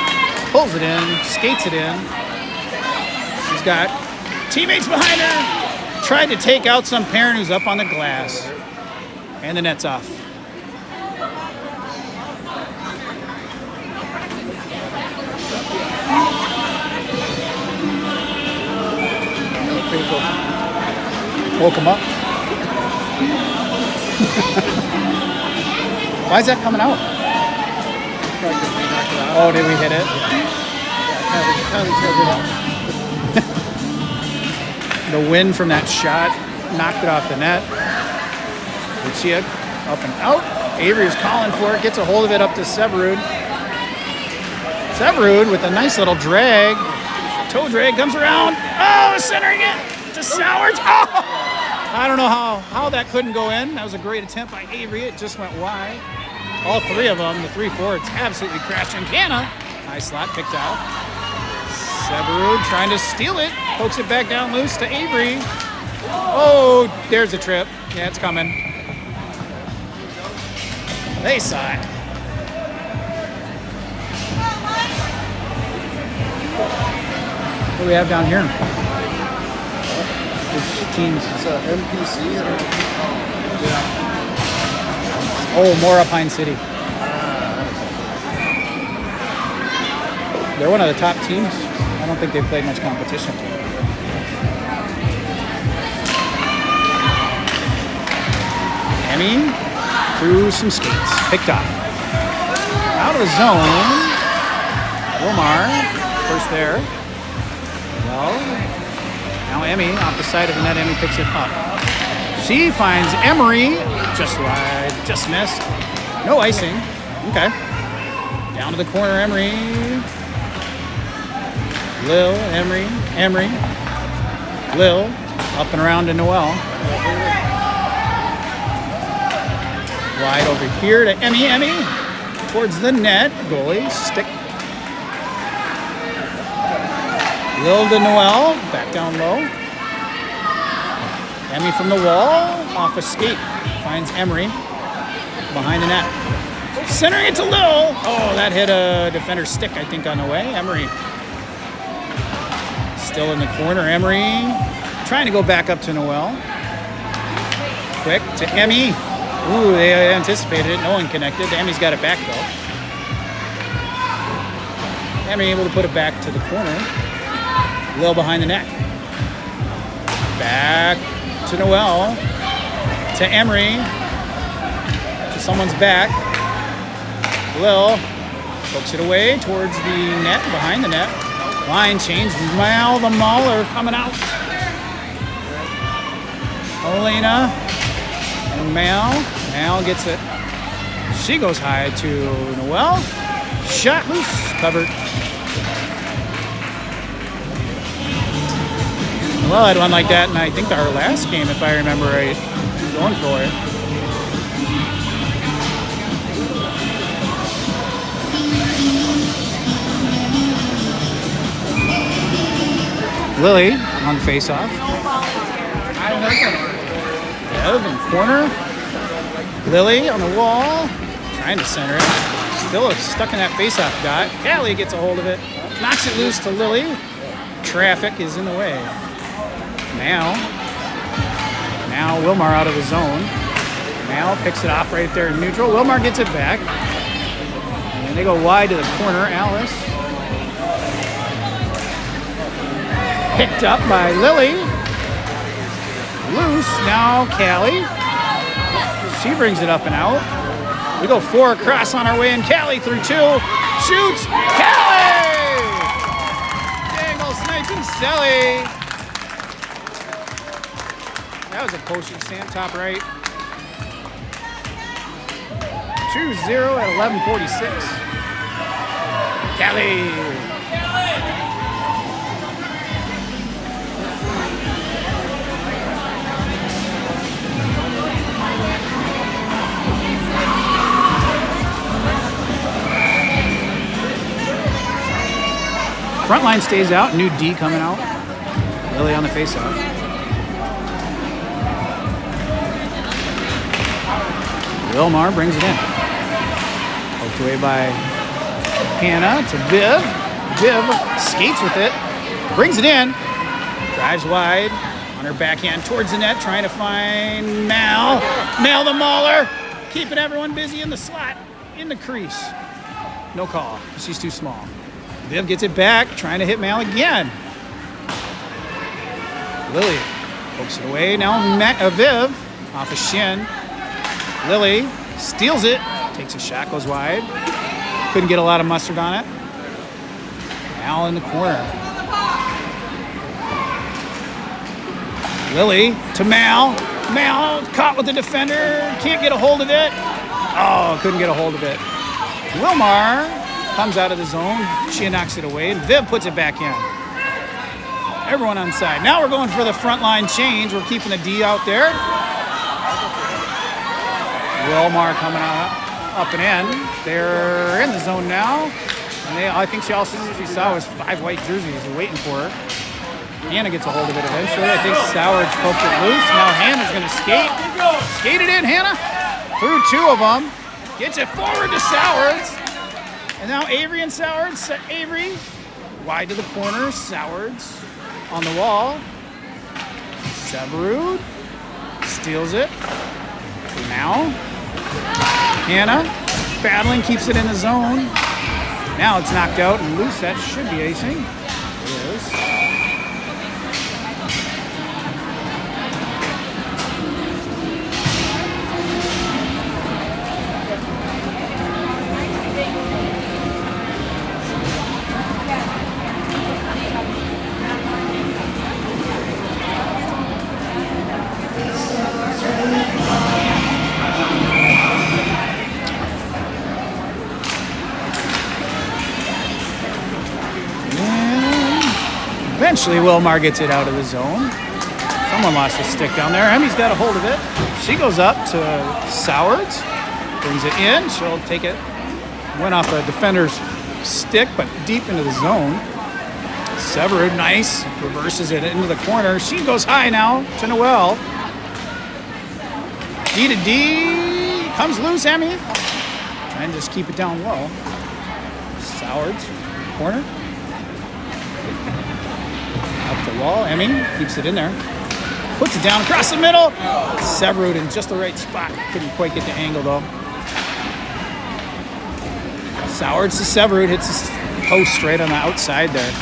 [SPEAKER 1] pulls it in, skates it in. She's got teammates behind her. Tried to take out some parent who's up on the glass. And the net's off. Woke him up. Why is that coming out? Oh, did we hit it? The wind from that shot knocked it off the net. We see it up and out. Avery is calling for it, gets a hold of it up to Severud. Severud with a nice little drag. Toe drag comes around. Oh, centering it to Sowards. Oh! I don't know how that couldn't go in. That was a great attempt by Avery. It just went wide. All three of them, the three forwards, absolutely crashed in Canna. High slot picked off. Severud trying to steal it. Pokes it back down loose to Avery. Oh, there's a trip. Yeah, it's coming. They saw it. What do we have down here? Which teams?
[SPEAKER 2] It's MPC.
[SPEAKER 1] Yeah. Oh, more up Pine City. They're one of the top teams. I don't think they've played much competition. Emmy through some skates. Picked off. Out of the zone. Willmar, first there. Well, now Emmy off the side of the net. Emmy picks it up. She finds Emery. Just wide. Just missed. No icing. Okay. Down to the corner, Emery. Lil, Emery. Lil, up and around to Noel. Wide over here to Emmy. Towards the net. Goalie, stick. Lil to Noel, back down low. Emmy from the wall, off a skate. Finds Emery behind the net. Centering it to Lil. Oh, that hit a defender's stick, I think, on the way. Emery. Still in the corner, Emery. Trying to go back up to Noel. Quick to Emmy. Ooh, they anticipated it. No one connected. Emmy's got it back, though. Emmy able to put it back to the corner. Lil behind the net. Back to Noel. To Emery. To someone's back. Lil pokes it away towards the net, behind the net. Line change. Mal the Mauler coming out. Elena and Mal. Mal gets it. She goes high to Noel. Shot loose. Covered. Well, I had one like that, and I think our last game, if I remember right, going for it. Lily on the face-off. Ev in corner. Lily on the wall, trying to center it. Still stuck in that face-off dot. Callie gets a hold of it. knocks it loose to Lily. Traffic is in the way. Now Willmar out of the zone. Now picks it off right there in neutral. Willmar gets it back. And they go wide to the corner. Alice. Picked up by Lily. Loose. Now Callie. She brings it up and out. We go 4 across on our way, and Callie through 2. Shoots. Callie! Dangle, sniping Selly. That was a postage stamp, top right. 2-0 at 11:46. Callie. Front line stays out. New D coming out. Lily on the faceoff. Willmar brings it in. Poked away by Hannah to Viv. Viv skates with it. Brings it in. Drives wide on her backhand towards the net. Trying to find Mal. Mal the Mauler. Keeping everyone busy in the slot. In the crease. No call. She's too small. Viv gets it back, trying to hit Mal again. Lily pokes it away. Now Viv off a shin. Lily steals it, takes a shot, goes wide. Couldn't get a lot of mustard on it. Mal in the corner. Lily to Mal. Mal caught with the defender. Can't get a hold of it. Oh, couldn't get a hold of it. Willmar comes out of the zone. She knocks it away, and Viv puts it back in. Everyone on side. Now we're going for the front line change. We're keeping the D out there. Willmar coming out, up and in. They're in the zone now. And I think she saw was 5 white jerseys waiting for her. Hannah gets a hold of it eventually. I think Sowards poked it loose. Now Hannah's going to skate. Skate it in, Hannah. Through 2 of them. Gets it forward to Sowards. And now Avery and Sowards. Avery wide to the corner. Sowards on the wall. Severud steals it. Now Hannah battling, keeps it in the zone. Now it's knocked out and loose. That should be icing. It is. Eventually, Willmar gets it out of the zone. Someone lost a stick down there. Emmy's got a hold of it. She goes up to Sowards, brings it in. She'll take it. Went off a defender's stick, but deep into the zone. Severud, nice. Reverses it into the corner. She goes high now to Noelle. D to D. Comes loose, Emmy. And just keep it down low. Sowards, corner. Up the wall, Emmy keeps it in there. Puts it down across the middle. Severud in just the right spot. Couldn't quite get the angle though. Sowards to Severud, hits his post right on the outside there.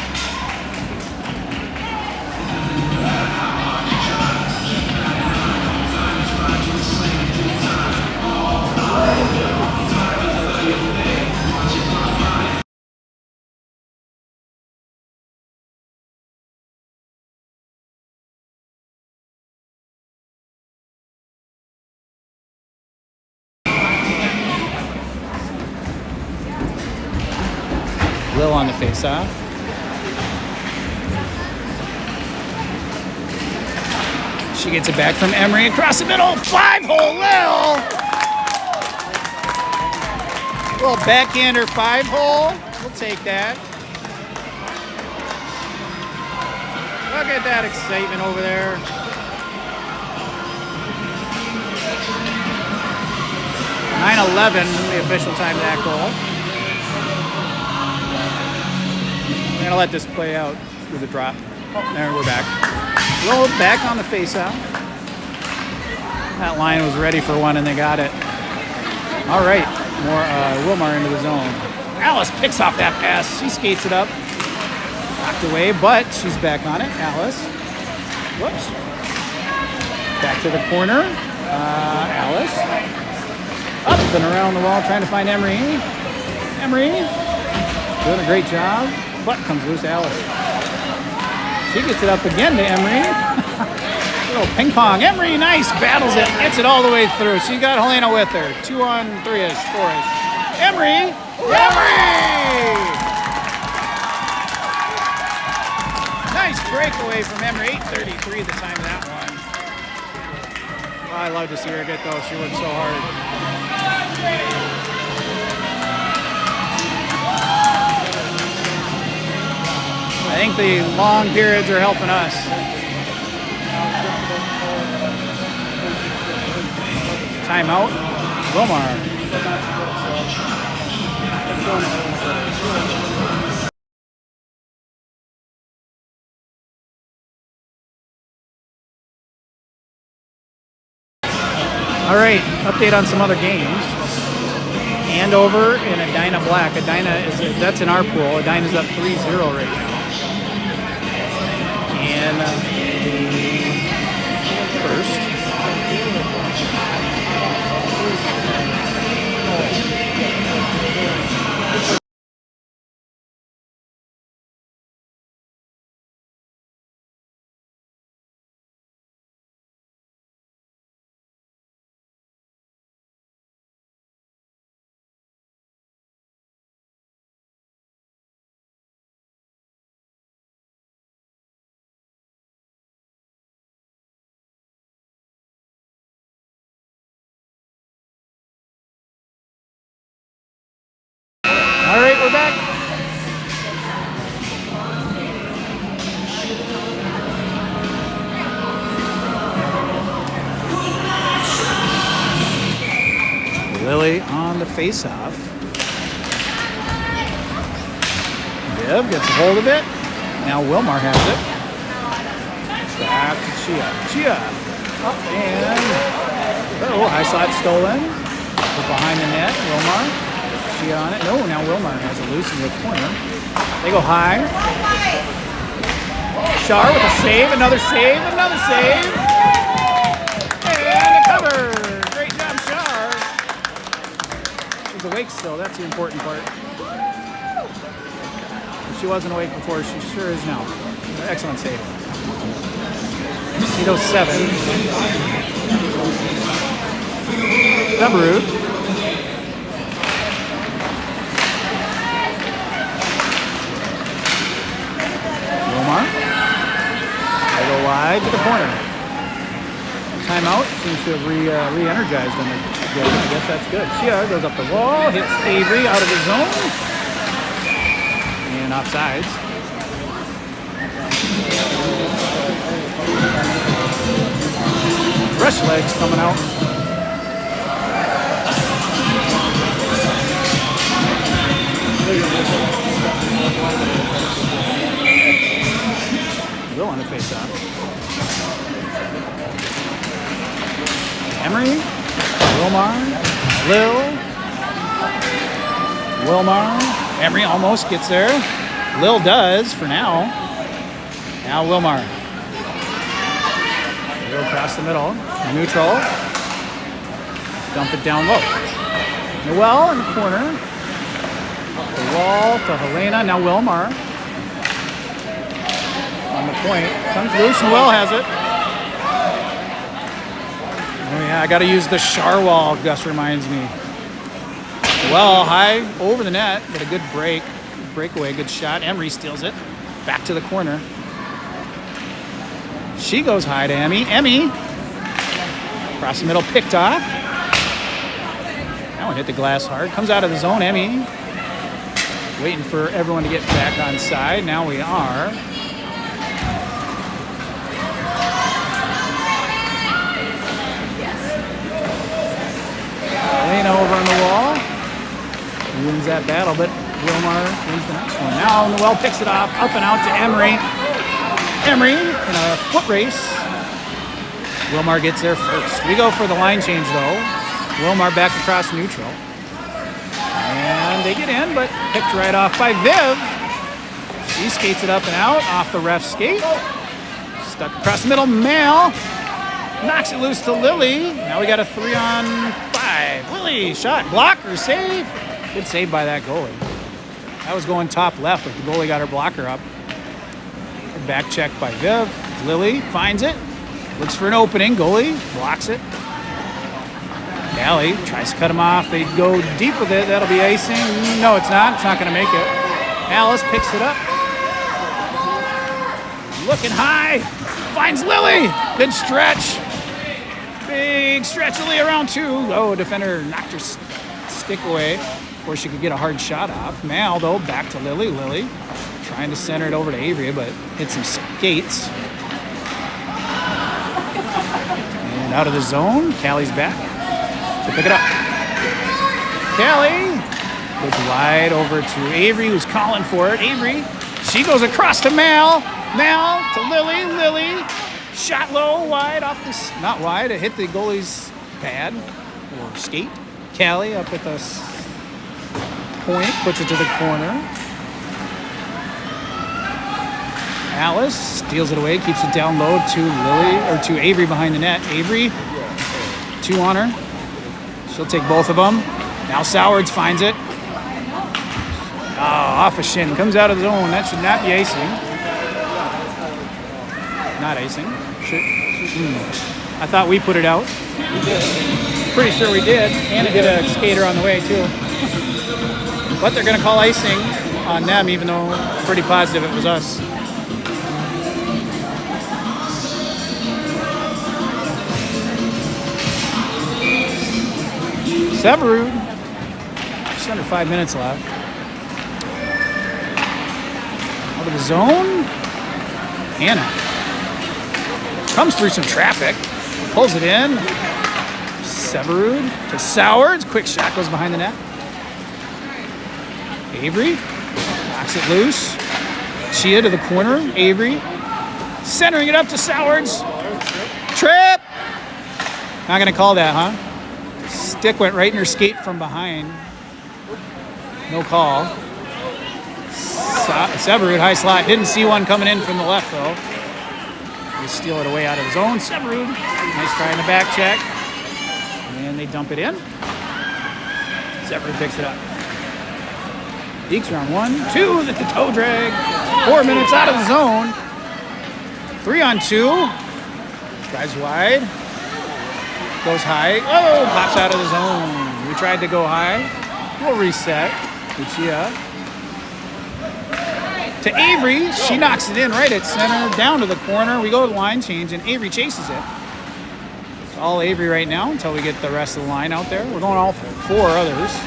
[SPEAKER 1] Lil on the face-off. She gets it back from Emery across the middle. 5-hole Lil! Little backhander 5-hole. We'll take that. Look at that excitement over there. .911, the official time of that goal. We're gonna let this play out through the drop. Oh, there we're back. Rolled back on the face-off. That line was ready for one, and they got it. All right, more Willmar into the zone. Alice picks off that pass. She skates it up. Knocked away, but she's back on it. Alice. Whoops. Back to the corner. Alice. Up and around the wall, trying to find Emery. Emery doing a great job, but comes loose to Alice. She gets it up again to Emery. Little ping pong. Emery, nice, battles it, gets it all the way through. She got Helena with her. 2-on-3-ish, 4-ish. Emery, Emery! Nice breakaway from Emery. 8:33 the time of that one. Oh, I love to see her get those. She works so hard. I think the long periods are helping us. Timeout, Willmar. All right, update on some other games. Andover and Edina Black. That's in our pool. Edina's up 3-0 right now. And first. All right, we're back. Lily on the face-off. Viv gets a hold of it. Now Willmar has it. Back to Chia. Chia. Up and high slot stolen. Behind the net, Willmar. Chia on it. No, now Willmar has it loose in the corner. They go high. Shar with a save, another save, another save. And a cover. Great job, Shar. She's awake still. That's the important part. If she wasn't awake before, she sure is now. Excellent save. 8:07. Subaru. Willmar. They go wide to the corner. Timeout. Seems to have re-energized them. I guess that's good. Chia goes up the wall, hits Avery out of the zone. And offsides. Fresh legs coming out. Will on the face-off. Emery, Willmar, Lil, Willmar. Emery almost gets there. Lil does for now. Now Willmar. Go across the middle. Neutral. Dump it down low. Noel in the corner. Up the wall to Helena. Now Willmar. On the point. Comes loose. Noel has it. Oh yeah, I got to use the Shar wall, Gus reminds me. Well, high over the net, but a good breakaway, good shot. Emery steals it. Back to the corner. She goes high to Emmy. Emmy. Across the middle, picked off. That one hit the glass hard. Comes out of the zone, Emmy. Waiting for everyone to get back on side. Now we are. Elena over on the wall. Wins that battle, but Willmar wins the next one. Now Now Noel picks it off, up and out to Emery. Emery in a foot race. Willmar gets there first. We go for the line change though. Willmar back across neutral. And they get in, but picked right off by Viv. She skates it up and out, off the ref's skate. Stuck across the middle, Mal. Knocks it loose to Lily. Now we got a 3-on-5. Lily, shot, block or save? Good save by that goalie. That was going top left, but the goalie got her blocker up. Back check by Viv. Lily finds it. Looks for an opening. Goalie blocks it. Callie tries to cut him off. They go deep with it. That'll be icing. No, it's not. It's not going to make it. Alice picks it up. Looking high. Finds Lily. Good stretch. Big stretch. Lily around 2. Oh, defender knocked her stick away before she could get a hard shot off. Mal, though, back to Lily. Lily trying to center it over to Avery, but hit some skates. And out of the zone. Callie's back to pick it up. Callie goes wide over to Avery, who's calling for it. Avery, she goes across to Mal. Mal to Lily. Lily, shot low, wide off this. Not wide, it hit the goalie's pad or skate. Callie up at the point, puts it to the corner. Alice steals it away, keeps it down low to Lily, or to Avery behind the net. Avery, 2 on her. She'll take both of them. Now Sowards finds it. Oh, off a shin. Comes out of the zone. That should not be icing. Not icing. I thought we put it out. Pretty sure we did. And it hit a skater on the way, too. But they're going to call icing on them, even though I'm pretty positive it was us. Severud, just under 5 minutes left. Out of the zone. Hannah comes through some traffic, pulls it in. Severud to Sowards. Quick shot goes behind the net. Avery knocks it loose. Chia to the corner. Avery centering it up to Sowards. Trip. Not going to call that, huh? Stick went right in her skate from behind. No call. Severud, high slot. Didn't see one coming in from the left, though. They steal it away out of the zone. Severud, nice try in the back check. And they dump it in. Severud picks it up. Deeks are on 1, 2 with the toe drag. 4 minutes out of the zone. 3 on 2. Drives wide. Goes high. Oh, pops out of the zone. We tried to go high. We'll reset. Lucia. To Avery. She knocks it in right at center. Down to the corner. We go to the line change, and Avery chases it. It's all Avery right now until we get the rest of the line out there. We're going all 4 others.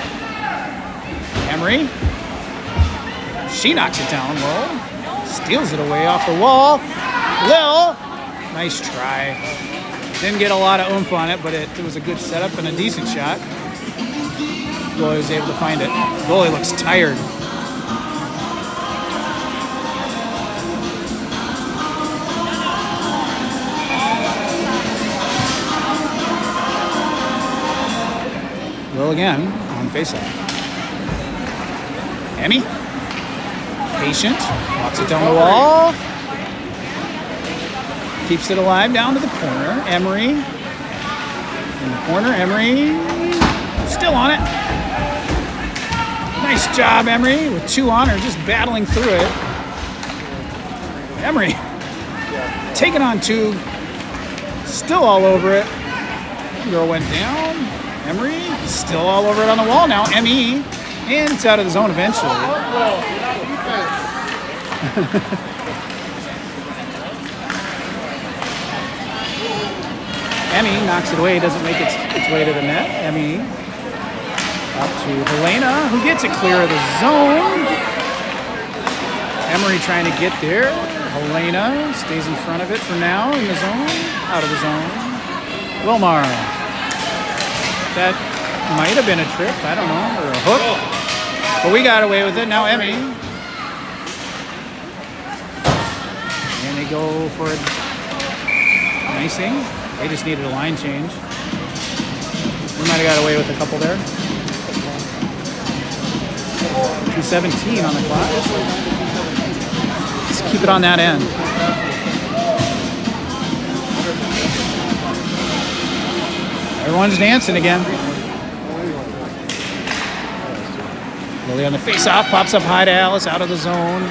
[SPEAKER 1] Emery. She knocks it down low. Steals it away off the wall. Lil. Nice try. Didn't get a lot of oomph on it, but it was a good setup and a decent shot. Goalie was able to find it. Goalie looks tired. Will again on faceoff. Emmy. Patient. Walks it down the wall. Keeps it alive down to the corner. Emery. In the corner. Emery. Still on it. Nice job, Emery. With 2 on her. Just battling through it. Emery. Taking on 2. Still all over it. Girl went down. Emery. Still all over it on the wall now. Emmy. And it's out of the zone eventually. Emmy knocks it away, doesn't make its way to the net. Emmy up to Helena, who gets it clear of the zone. Emery trying to get there. Helena stays in front of it for now in the zone, out of the zone. Willmar. That might have been a trip, I don't know, or a hook. But we got away with it. Now Emmy And they go for a icing. They just needed a line change. We might have got away with a couple there. 2:17 on the clock. Let's keep it on that end. Everyone's dancing again. Lily on the face-off, pops up high to Alice, out of the zone.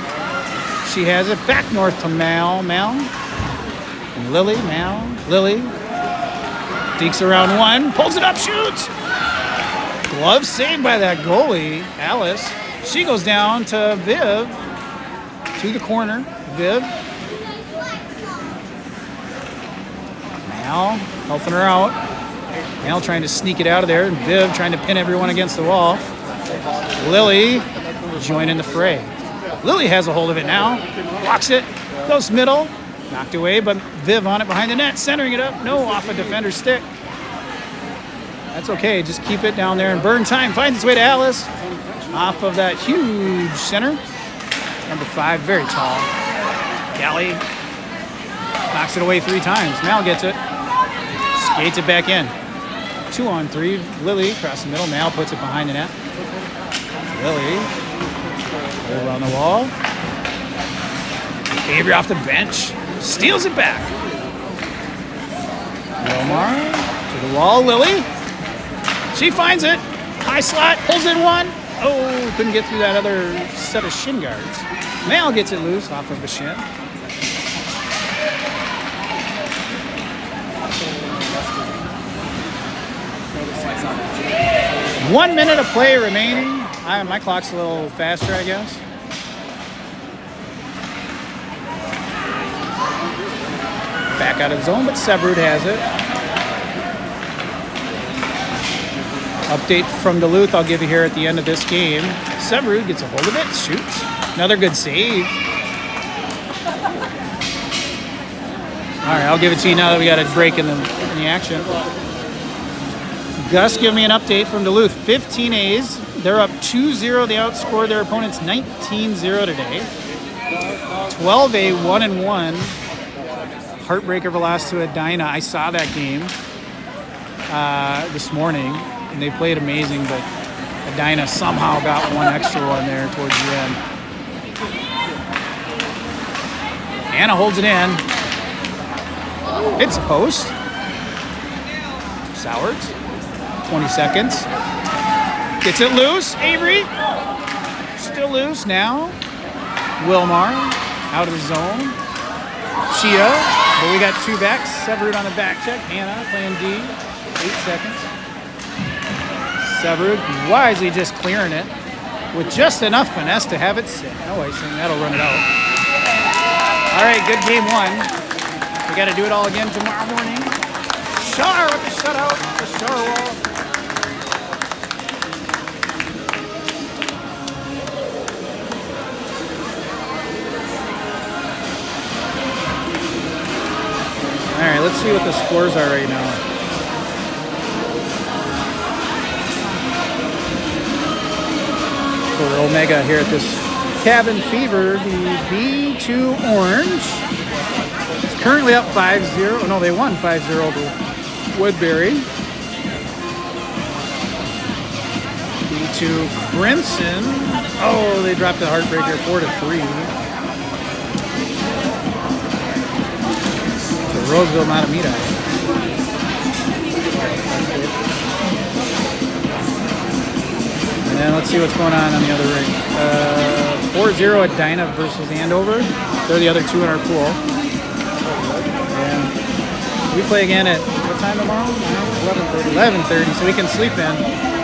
[SPEAKER 1] She has it back north to Mal. And Lily, Lily. Deeks around one, pulls it up, shoots! Glove saved by that goalie, Alice. She goes down to Viv, to the corner. Viv. Mal helping her out. Mal trying to sneak it out of there, and Viv trying to pin everyone against the wall. Lily joining the fray. Lily has a hold of it now, blocks it, goes middle, knocked away, but Viv on it behind the net, centering it up. No, off a defender's stick. That's okay, just keep it down there and burn time. Finds its way to Alice. Off of that huge center. Number 5, very tall. Galley knocks it away 3 times. Mal gets it. Skates it back in. 2-on-3. Lily across the middle. Mal puts it behind the net. Lily over on the wall. Avery off the bench. Steals it back. Willmar to the wall. Lily. She finds it. High slot. Pulls in one. Oh, couldn't get through that other set of shin guards. Mal gets it loose off of the shin. One minute of play remaining. My clock's a little faster, I guess. Back out of the zone, but Severud has it. Update from Duluth I'll give you here at the end of this game. Severud gets a hold of it, shoots. Another good save. All right, I'll give it to you now that we got a break in the action. Gus, give me an update from Duluth. 15 A's. They're up 2-0. They outscored their opponents 19-0 today. 12A, 1-1. Heartbreaker loss to Edina. I saw that game this morning, and they played amazing, but Edina somehow got one extra one there towards the end. Anna holds it in. It's a post. Sowards. 20 seconds. Gets it loose. Avery. Still loose now. Willmar out of the zone. Chia. But we got 2 backs. Severud on the back check. Anna playing D. 8 seconds. Severud wisely just clearing it with just enough finesse to have it sit. No icing. That'll run it out. All right, good game 1. We got to do it all again tomorrow morning. Shar with the shutout. The Shar wall. All right, let's see what the scores are right now. For Omega here at this Cabin Fever, the B2 Orange is currently up 5-0. Oh, no, they won 5-0 over Woodbury. B2 Crimson. Oh, they dropped the heartbreaker 4-3. Roseville Matamita. And then let's see what's going on the other ring. 4-0 at Edina versus Andover. They're the other 2 in our pool. And we play again at what time tomorrow? 11:30. So we can sleep in.